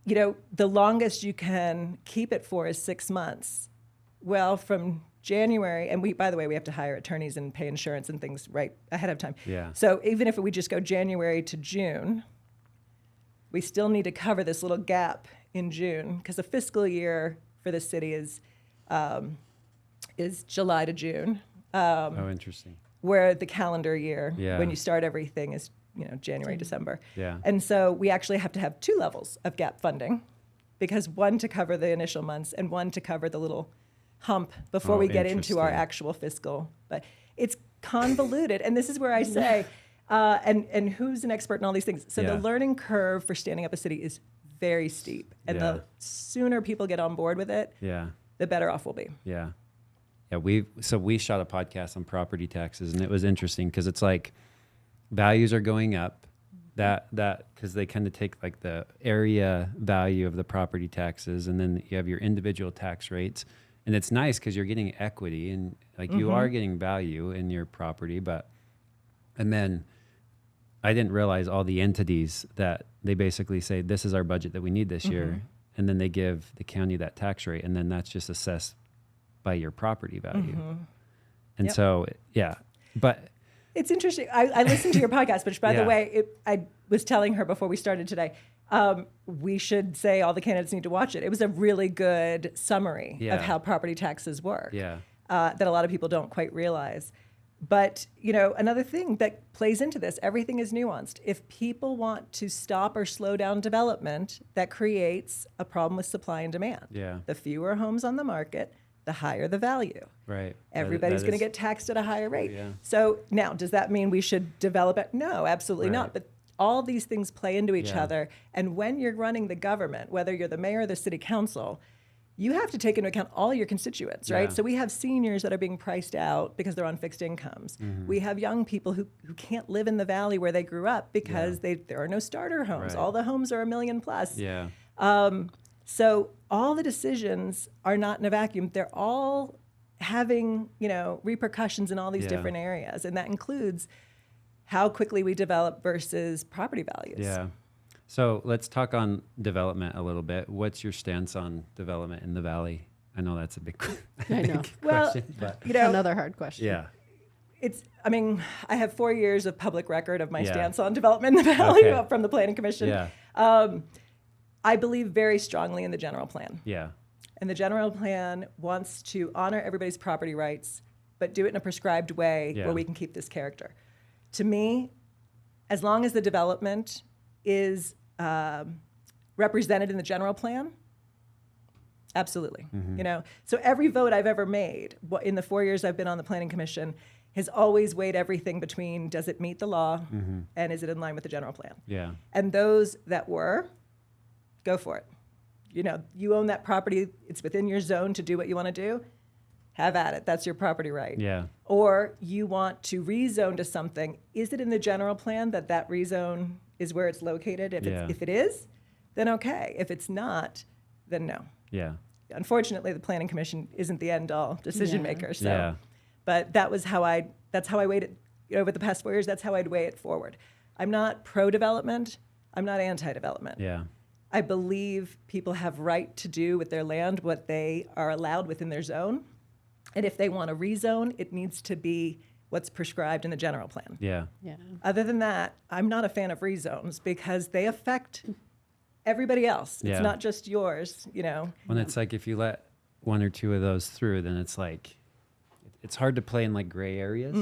The longest you can keep it for is 6 months. Well, from January, and by the way, we have to hire attorneys and pay insurance and things right ahead of time. Yeah. So even if we just go January to June, we still need to cover this little gap in June because the fiscal year for the city is July to June. Oh, interesting. Where the calendar year, Yeah. when you start everything, is January, December. Yeah. And so we actually have to have 2 levels of gap funding, because one to cover the initial months and one to cover the little hump before Oh, we get into our interesting. actual fiscal. But it's convoluted, and this is where I say, and who's an expert in all these things? So Yeah. the learning curve for standing up a city is very steep, and Yeah. the sooner people get on board with it, Yeah. the better off we'll be. Yeah. Yeah. We shot a podcast on property taxes, and it was interesting because it's like values are going up, that because they kind of take like the area value of the property taxes, and then you have your individual tax rates. And it's nice because you're getting equity and like you are getting value in your property, and then I didn't realize all the entities that they basically say, this is our budget that we need this year. And then they give the county that tax rate, and then that's just assessed by your property value. And Yep. so, yeah, but It's interesting. I listened to your podcast, which, by the Yeah. way, I was telling her before we started today, we should say all the candidates need to watch it. It was a really good summary Yeah. of how property taxes work yeah, that a lot of people don't quite realize. But, you know, another thing that plays into this, everything is nuanced. If people want to stop or slow down development, that creates a problem with supply and demand. Yeah. The fewer homes on the market, the higher the value. Right. Everybody's That going to is- get taxed at a higher rate. Yeah. So now, does that mean we should develop it? No, absolutely Right. not. But all these things play into each Yeah. other. And when you're running the government, whether you're the mayor or the city council, you have to take into account all your constituents, right? Yeah. So we have seniors that are being priced out because they're on fixed incomes. Mm-hmm. We have young people who can't live in the valley where they grew up because there are no starter homes. Right. All the homes are $1 million plus. Yeah. So all the decisions are not in a vacuum. They're all having, you know, repercussions in all these Yeah. different areas. And that includes how quickly we develop versus property values. Yeah. So let's talk on development a little bit. What's your stance on development in the valley? I know that's a big, I know. Well, question, but you know, Another hard question. yeah. I mean, I have 4 years of public record of my Yeah. stance on development in the valley Okay. from the Planning Commission. Yeah. I believe very strongly in the general plan. Yeah. And the general plan wants to honor everybody's property rights, but do it in a prescribed way Yeah. where we can keep this character. To me, as long as the development is represented in the general plan, absolutely. Mm-hmm. You know, so every vote I've ever made in the 4 years I've been on the Planning Commission has always weighed everything between does it meet the law and is it in line with the general plan? Yeah. And those that were, go for it. You know, you own that property, it's within your zone to do what you want to do, have at it. That's your property right. Yeah. Or you want to rezone to something, is it in the general plan that that rezone is where it's located? If it is, then okay. If it's not, then no. Yeah. Unfortunately, the Planning Commission isn't the end-all decision Yeah. maker. So, Yeah. but that's how I weighed it. You know, over the past 4 years, that's how I'd weigh it forward. I'm not pro-development. I'm not anti-development. Yeah. I believe people have right to do with their land what they are allowed within their zone. And if they want to rezone, it needs to be what's prescribed in the general plan. Yeah. Yeah. Other than that, I'm not a fan of rezones because they affect everybody else. Yeah. It's not just yours, you know. When it's like if you let one or two of those through, then it's like it's hard to play in like gray areas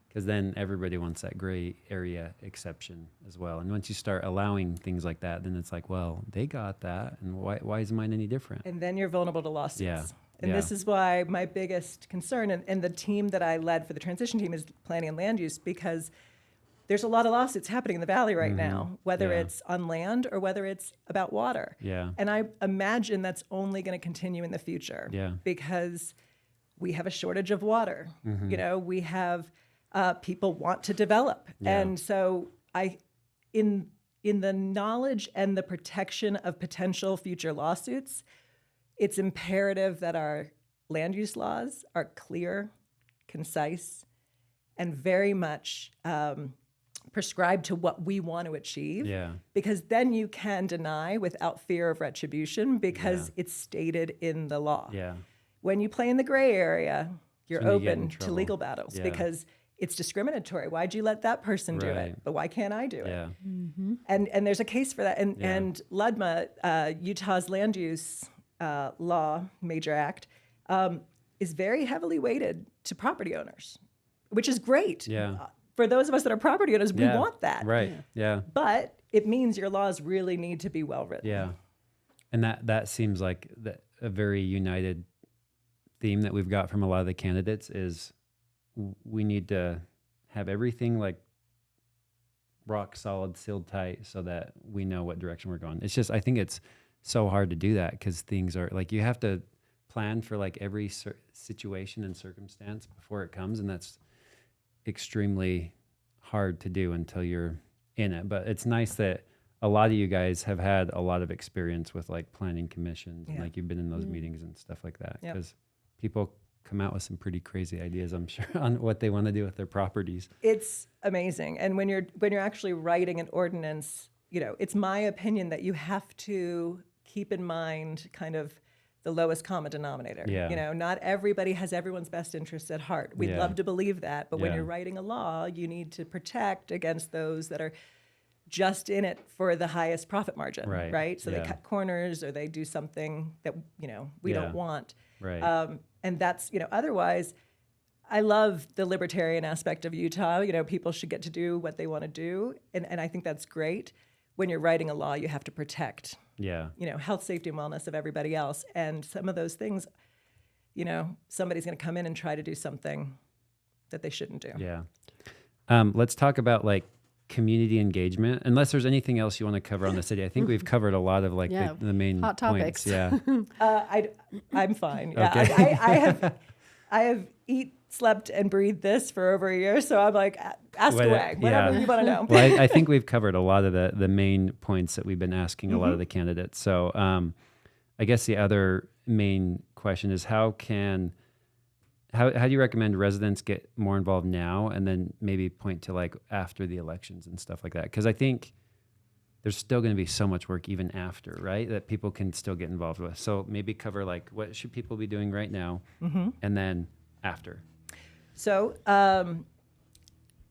because then everybody wants that gray area exception as well. And once you start allowing things like that, then it's like, well, they got that, and why is mine any different? And then you're vulnerable to lawsuits. Yeah. And Yeah. this is why my biggest concern, and the team that I led for the transition team is planning and land use, because there's a lot of lawsuits happening in the valley right now, whether Yeah. it's on land or whether it's about water. Yeah. And I imagine that's only going to continue in the future. Yeah. Because we have a shortage of water. You know, we have people want to develop. Yeah. And so in the knowledge and the protection of potential future lawsuits, it's imperative that our land use laws are clear, concise, and very much prescribed to what we want to achieve. Yeah. Because then you can deny without fear of retribution because it's stated in the law. Yeah. When you play in the gray area, you're when you get in open to trouble. legal battles Yeah. because it's discriminatory. Why'd you let that person do Right. it? But why can't I do it? Yeah. And there's a case for that. And Yeah. and LUDMA, Utah's land use law, major act, is very heavily weighted to property owners, which is great. Yeah. For those of us that are property owners, we Yeah. want that. Right. Yeah. But it means your laws really need to be well written. Yeah. And that seems like a very united theme that we've got from a lot of the candidates is we need to have everything like rock solid, sealed tight so that we know what direction we're going. It's just, I think it's so hard to do that because things are like, you have to plan for like every situation and circumstance before it comes. And that's extremely hard to do until you're in it. But it's nice that a lot of you guys have had a lot of experience with like planning commissions and Yeah. like you've been in those meetings and stuff like that Yep. because people come out with some pretty crazy ideas, I'm sure, on what they want to do with their properties. It's amazing. And when you're actually writing an ordinance, you know, it's my opinion that you have to keep in mind kind of the lowest common denominator. Yeah. You know, not everybody has everyone's best interests at heart. We'd Yeah. love to believe that, but when Yeah. you're writing a law, you need to protect against those that are just in it for the highest profit margin, Right. So Yeah. they cut corners or they do something that, you know, we Yeah. don't want. Right. And that's, you know, otherwise, I love the libertarian aspect of Utah. You know, people should get to do what they want to do. And I think that's great. When you're writing a law, you have to protect, Yeah. you know, health, safety, and wellness of everybody else. And some of those things, you know, somebody's going to come in and try to do something that they shouldn't do. Yeah. Let's talk about like community engagement, unless there's anything else you want to cover on the city. I think we've covered a lot of like the main hot points. topics. Yeah. I'm fine. Yeah, Okay. I have slept, and breathed this for over a year. So I'm like, ask away, whatever you want to know. Well, I think we've covered a lot of the main points that we've been asking a lot of the candidates. So I guess the other main question is how do you recommend residents get more involved now, and then maybe point to like after the elections and stuff like that? Because I think there's still going to be so much work even after, right? That people can still get involved with. So maybe cover like what should people be doing right now, and then after. So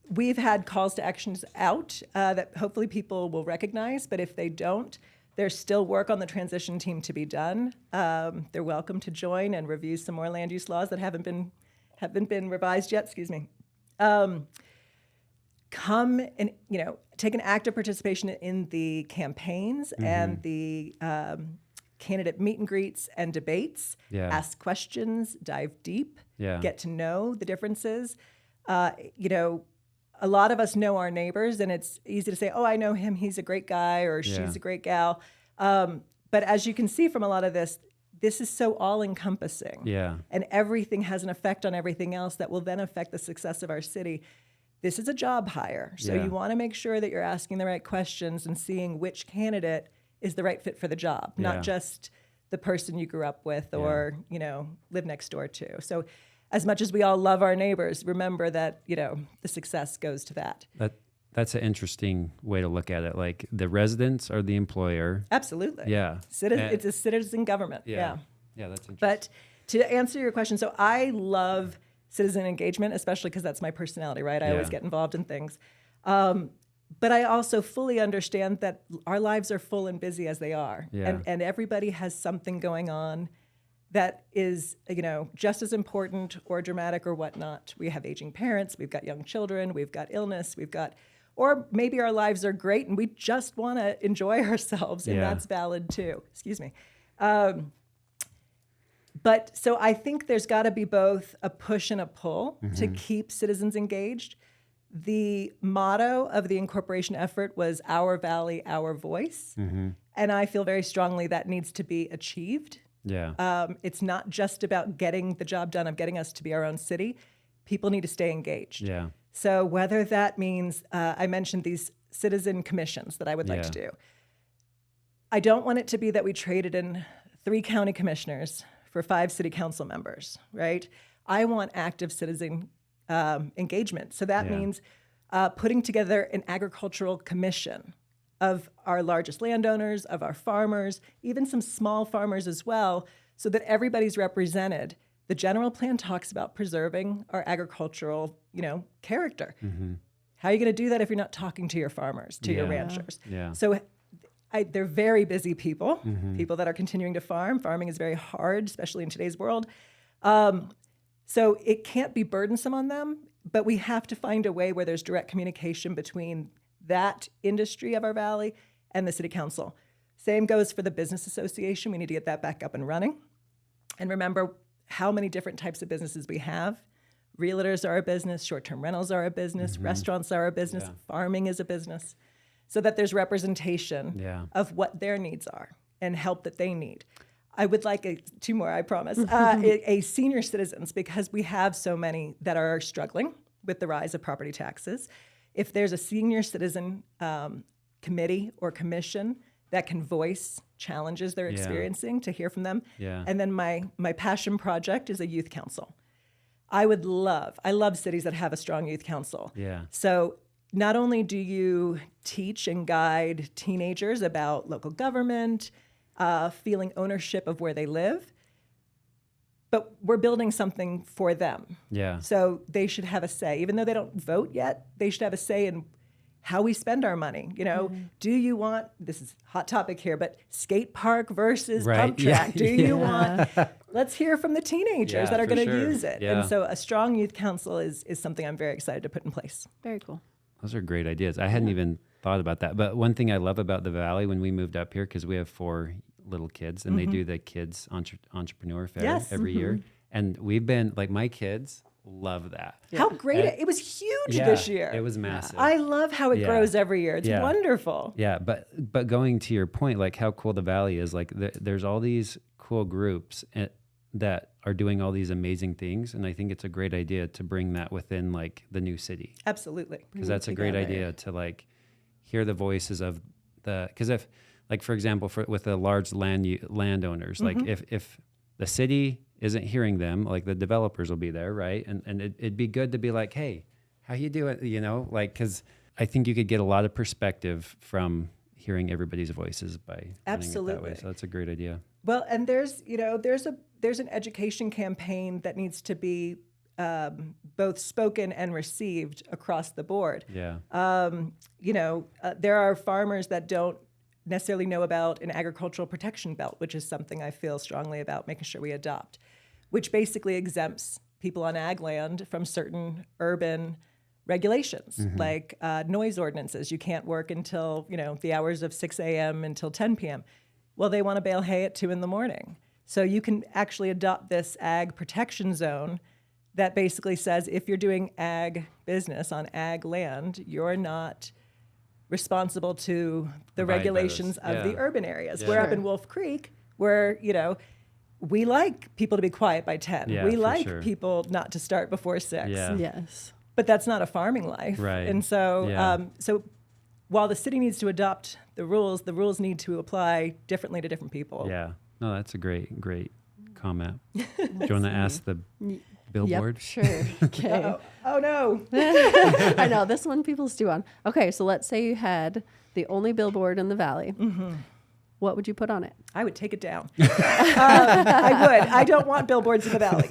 we've had calls to actions out that hopefully people will recognize, but if they don't, there's still work on the transition team to be done. They're welcome to join and review some more land use laws that haven't been revised yet. Excuse me. Come and take an active participation in the campaigns and the candidate meet and greets and debates. Yeah. Ask questions, dive deep, Yeah. get to know the differences. A lot of us know our neighbors, and it's easy to say, oh, I know him, he's a great guy, or she's a great gal. But as you can see from a lot of this is so all-encompassing. Yeah. And everything has an effect on everything else that will then affect the success of our city. This is a job hire. So Yeah. you want to make sure that you're asking the right questions and seeing which candidate is the right fit for the job, Yeah. not just the person you grew up with or, live next door to. So as much as we all love our neighbors, remember that, the success goes to that. That's an interesting way to look at it. Like the residents are the employer. Absolutely. Yeah. It's a citizen government. Yeah. Yeah, that's interesting. But to answer your question, so I love citizen engagement, especially because that's my personality, right? I always get involved in things. But I also fully understand that our lives are full and busy as they are. Yeah. And everybody has something going on that is, just as important or dramatic or whatnot. We have aging parents, we've got young children, we've got illness, or maybe our lives are great and we just want to enjoy ourselves, and that's valid too. Excuse me. But so I think there's got to be both a push and a pull to keep citizens engaged. The motto of the incorporation effort was Our Valley, Our Voice. And I feel very strongly that needs to be achieved. Yeah. It's not just about getting the job done of getting us to be our own city. People need to stay engaged. Yeah. So whether that means, I mentioned these citizen commissions that I would like to do. I don't want it to be that we traded in 3 county commissioners for 5 city council members, right? I want active citizen engagement. So that means putting together an agricultural commission of our largest landowners, of our farmers, even some small farmers as well, so that everybody's represented. The general plan talks about preserving our agricultural, character. How are you going to do that if you're not talking to your farmers, to your ranchers? Yeah. So they're very busy people, people that are continuing to farm. Farming is very hard, especially in today's world. So it can't be burdensome on them, but we have to find a way where there's direct communication between that industry of our valley and the city council. Same goes for the business association. We need to get that back up and running. And remember how many different types of businesses we have. Realtors are a business, short-term rentals are a business, restaurants are a business, farming is a business, so that there's representation of what their needs are and help that they need. I would like 2 more, I promise, a senior citizens, because we have so many that are struggling with the rise of property taxes. If there's a senior citizen committee or commission that can voice challenges they're experiencing, to hear from them. Yeah. And then my passion project is a youth council. I love cities that have a strong youth council. Yeah. So not only do you teach and guide teenagers about local government, feeling ownership of where they live, but we're building something for them. Yeah. So they should have a say. Even though they don't vote yet, they should have a say in how we spend our money. Do you want, this is a hot topic here, but skate park versus pump track? Do you want let's hear from the teenagers that are for going to sure. use it. Yeah. And so a strong youth council is something I'm very excited to put in place. Very cool. Those are great ideas. I hadn't even thought about that. But one thing I love about the Valley when we moved up here, because we have 4 little kids and they do the kids entrepreneur fair Yes. every year. And we've been like, my kids love that. How great it was huge this year. It was massive. I love how it grows every year. It's wonderful. Yeah, but going to your point, like how cool the Valley is, like there's all these cool groups that are doing all these amazing things, and I think it's a great idea to bring that within like the new city, Absolutely. because that's a great idea to like hear the voices of because if like for example with the large landowners, like if the city isn't hearing them, like the developers will be there, right? And it'd be good to be like, hey, how you doing? You know, like, because I think you could get a lot of perspective from hearing everybody's voices by running it that Absolutely. way. So that's a great idea. Well, and there's an education campaign that needs to be both spoken and received across the board. Yeah. There are farmers that don't necessarily know about an agricultural protection belt, which is something I feel strongly about making sure we adopt, which basically exempts people on ag land from certain urban regulations, like noise ordinances. You can't work until, the hours of 6 a.m. until 10 p.m. Well, they want to bale hay at 2 a.m. So you can actually adopt this ag protection zone that basically says if you're doing ag business on ag land, you're not responsible to the Abide by regulations those. of the urban areas. Yeah. We're up Sure. in Wolf Creek, where, we like people to be quiet by 10. Yeah, we for like sure. people not to start before 6. Yeah. Yes. But that's not a farming life. Right. And so, Yeah. so while the city needs to adopt the rules need to apply differently to different people. Yeah. No, that's a great comment. Do you want to ask the billboard? Yep, sure. Okay. Oh no. I know, this one people stew on. Okay, so let's say you had the only billboard in the Valley. What would you put on it? I would take it down. I would. I don't want billboards in the Valley.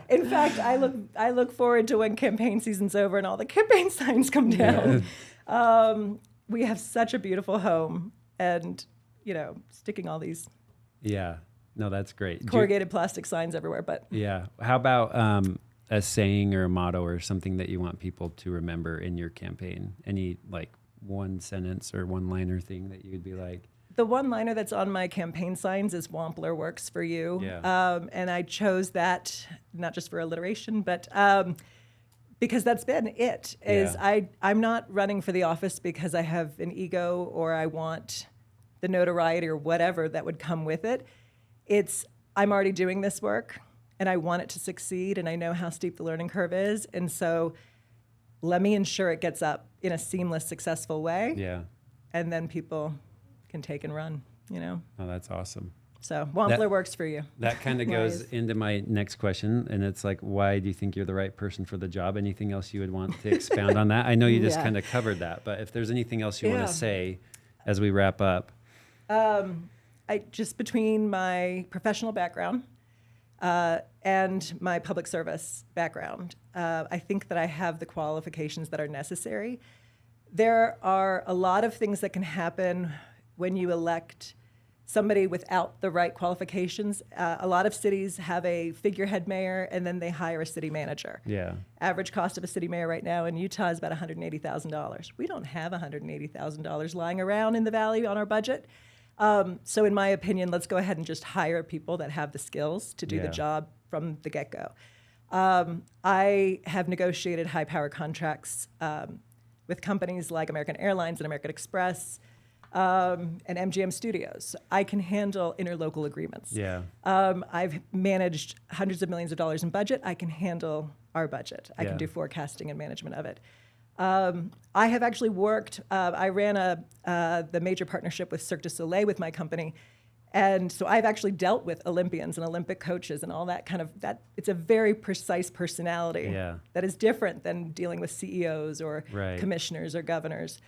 In fact, I look forward to when campaign season's over and all the campaign signs come down. We have such a beautiful home, and sticking all these Yeah. No, that's great. corrugated plastic signs everywhere. But Yeah. How about a saying or a motto or something that you want people to remember in your campaign? Any like one sentence or one-liner thing that you would be like? the one-liner that's on my campaign signs is "Wampler works for you," Yeah. and I chose that not just for alliteration, but because that's been it. I'm not running for the office because I have an ego or I want the notoriety or whatever that would come with it. I'm already doing this work and I want it to succeed, and I know how steep the learning curve is, and so let me ensure it gets up in a seamless, successful way. Yeah. And then people can take and run, Oh, that's awesome. So Wampler works for you. That kind of goes Nice. into my next question, and it's like, why do you think you're the right person for the job? Anything else you would want to expound on that? I know you just Yeah. kind of covered that, but if there's anything else you want Yeah. to say as we wrap up. Just between my professional background and my public service background, I think that I have the qualifications that are necessary. There are a lot of things that can happen when you elect somebody without the right qualifications. A lot of cities have a figurehead mayor, and then they hire a city manager. Yeah. Average cost of a city mayor right now in Utah is about $180,000. We don't have $180,000 lying around in the Valley on our budget. So in my opinion, let's go ahead and just hire people that have the skills to do the Yeah. job from the get-go. I have negotiated high-power contracts with companies like American Airlines and American Express and MGM Studios. I can handle interlocal agreements. Yeah. I've managed hundreds of millions of dollars in budget. I can handle our budget. I Yeah. can do forecasting and management of it. I have actually worked. I ran the major partnership with Cirque du Soleil with my company, and so I've actually dealt with Olympians and Olympic coaches and all that kind of that. It's a very precise personality Yeah. that is different than dealing with CEOs or Right. commissioners or governors.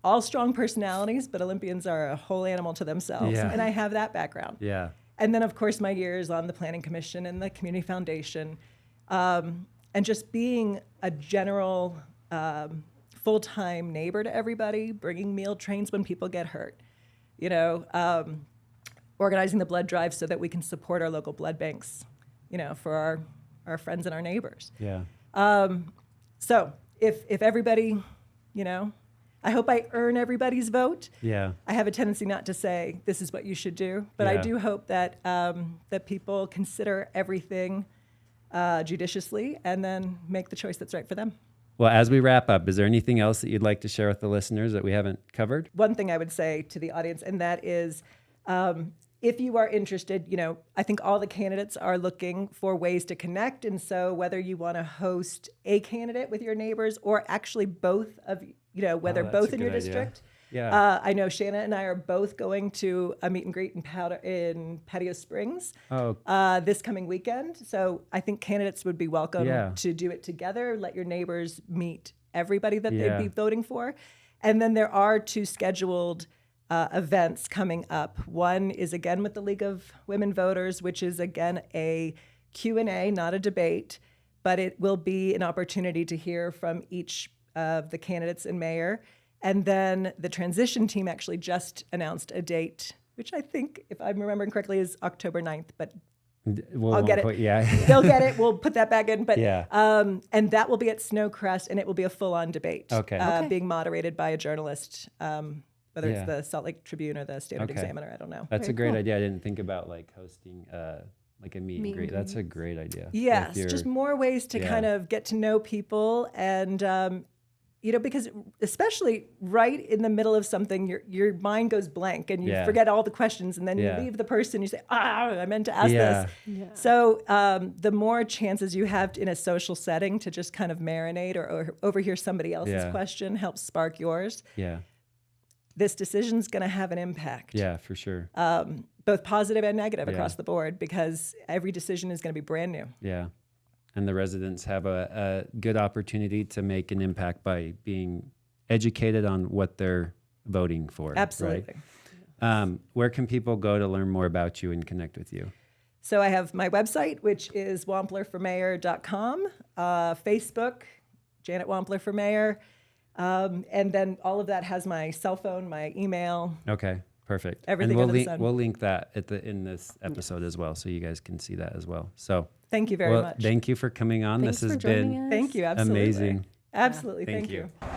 All strong personalities, but Olympians are a whole animal to themselves, Yeah. and I have that background. Yeah. And then, of course, my years on the Planning Commission and the Community Foundation, and just being a general full-time neighbor to everybody, bringing meal trains when people get hurt. organizing the blood drive so that we can support our local blood banks, for our friends and our neighbors. Yeah. So if everybody, I hope I earn everybody's vote. Yeah. I have a tendency not to say this is what you should do, but I Yeah. do hope that that people consider everything judiciously and then make the choice that's right for them. Well, as we wrap up, is there anything else that you'd like to share with the listeners that we haven't covered? One thing I would say to the audience, and that is, if you are interested, I think all the candidates are looking for ways to connect. And so whether you want to host a candidate with your neighbors or actually both of, whether that's both a in your good idea. district. Yeah. I know Shanna and I are both going to a meet and greet in Patio Springs Oh, this coming weekend. So I think candidates would be welcome Yeah. to do it together. Let your neighbors meet everybody that Yeah. they'd be voting for. And then there are 2 scheduled events coming up. One is again with the League of Women Voters, which is again a Q&A, not a debate, but it will be an opportunity to hear from each of the candidates and mayor. And then the transition team actually just announced a date, which I think, if I'm remembering correctly, is October 9th, but I'll get it. Yeah. they'll get it. We'll put that back in. But Yeah. and that will be at Snowcrest, and it will be a full-on debate. Okay. Okay. Being moderated by a journalist, whether Yeah. it's the Salt Lake Tribune or the Standard Okay. Examiner. I don't know. That's a Very great cool. idea. I didn't think about hosting like a meet and greet. That's a great idea. Yes, With your- just more ways to Yeah. kind of get to know people and. Because especially right in the middle of something, your mind goes blank and you Yeah. forget all the questions, and then Yeah. you leave the person. You say, I meant to ask Yeah. this. Yeah. So the more chances you have in a social setting to just kind of marinate or overhear somebody else's Yeah. question helps spark yours. Yeah. This decision's going to have an impact, Yeah, for sure. both positive and negative Yeah. across the board, because every decision is going to be brand new. Yeah. And the residents have a good opportunity to make an impact by being educated on what they're voting for. Absolutely. Right? Where can people go to learn more about you and connect with you? So I have my website, which is wamplerformayor.com, Facebook, Janet Wampler for Mayor, and then all of that has my cell phone, my email. Okay, perfect. Everything and we'll under the link, sun. we'll link that in this episode as well, so you guys can see that as well. So Thank you very much. Thank you for coming on. Thanks this has for joining been us. Thank you. Absolutely. amazing. Absolutely. Thank Thank you. you.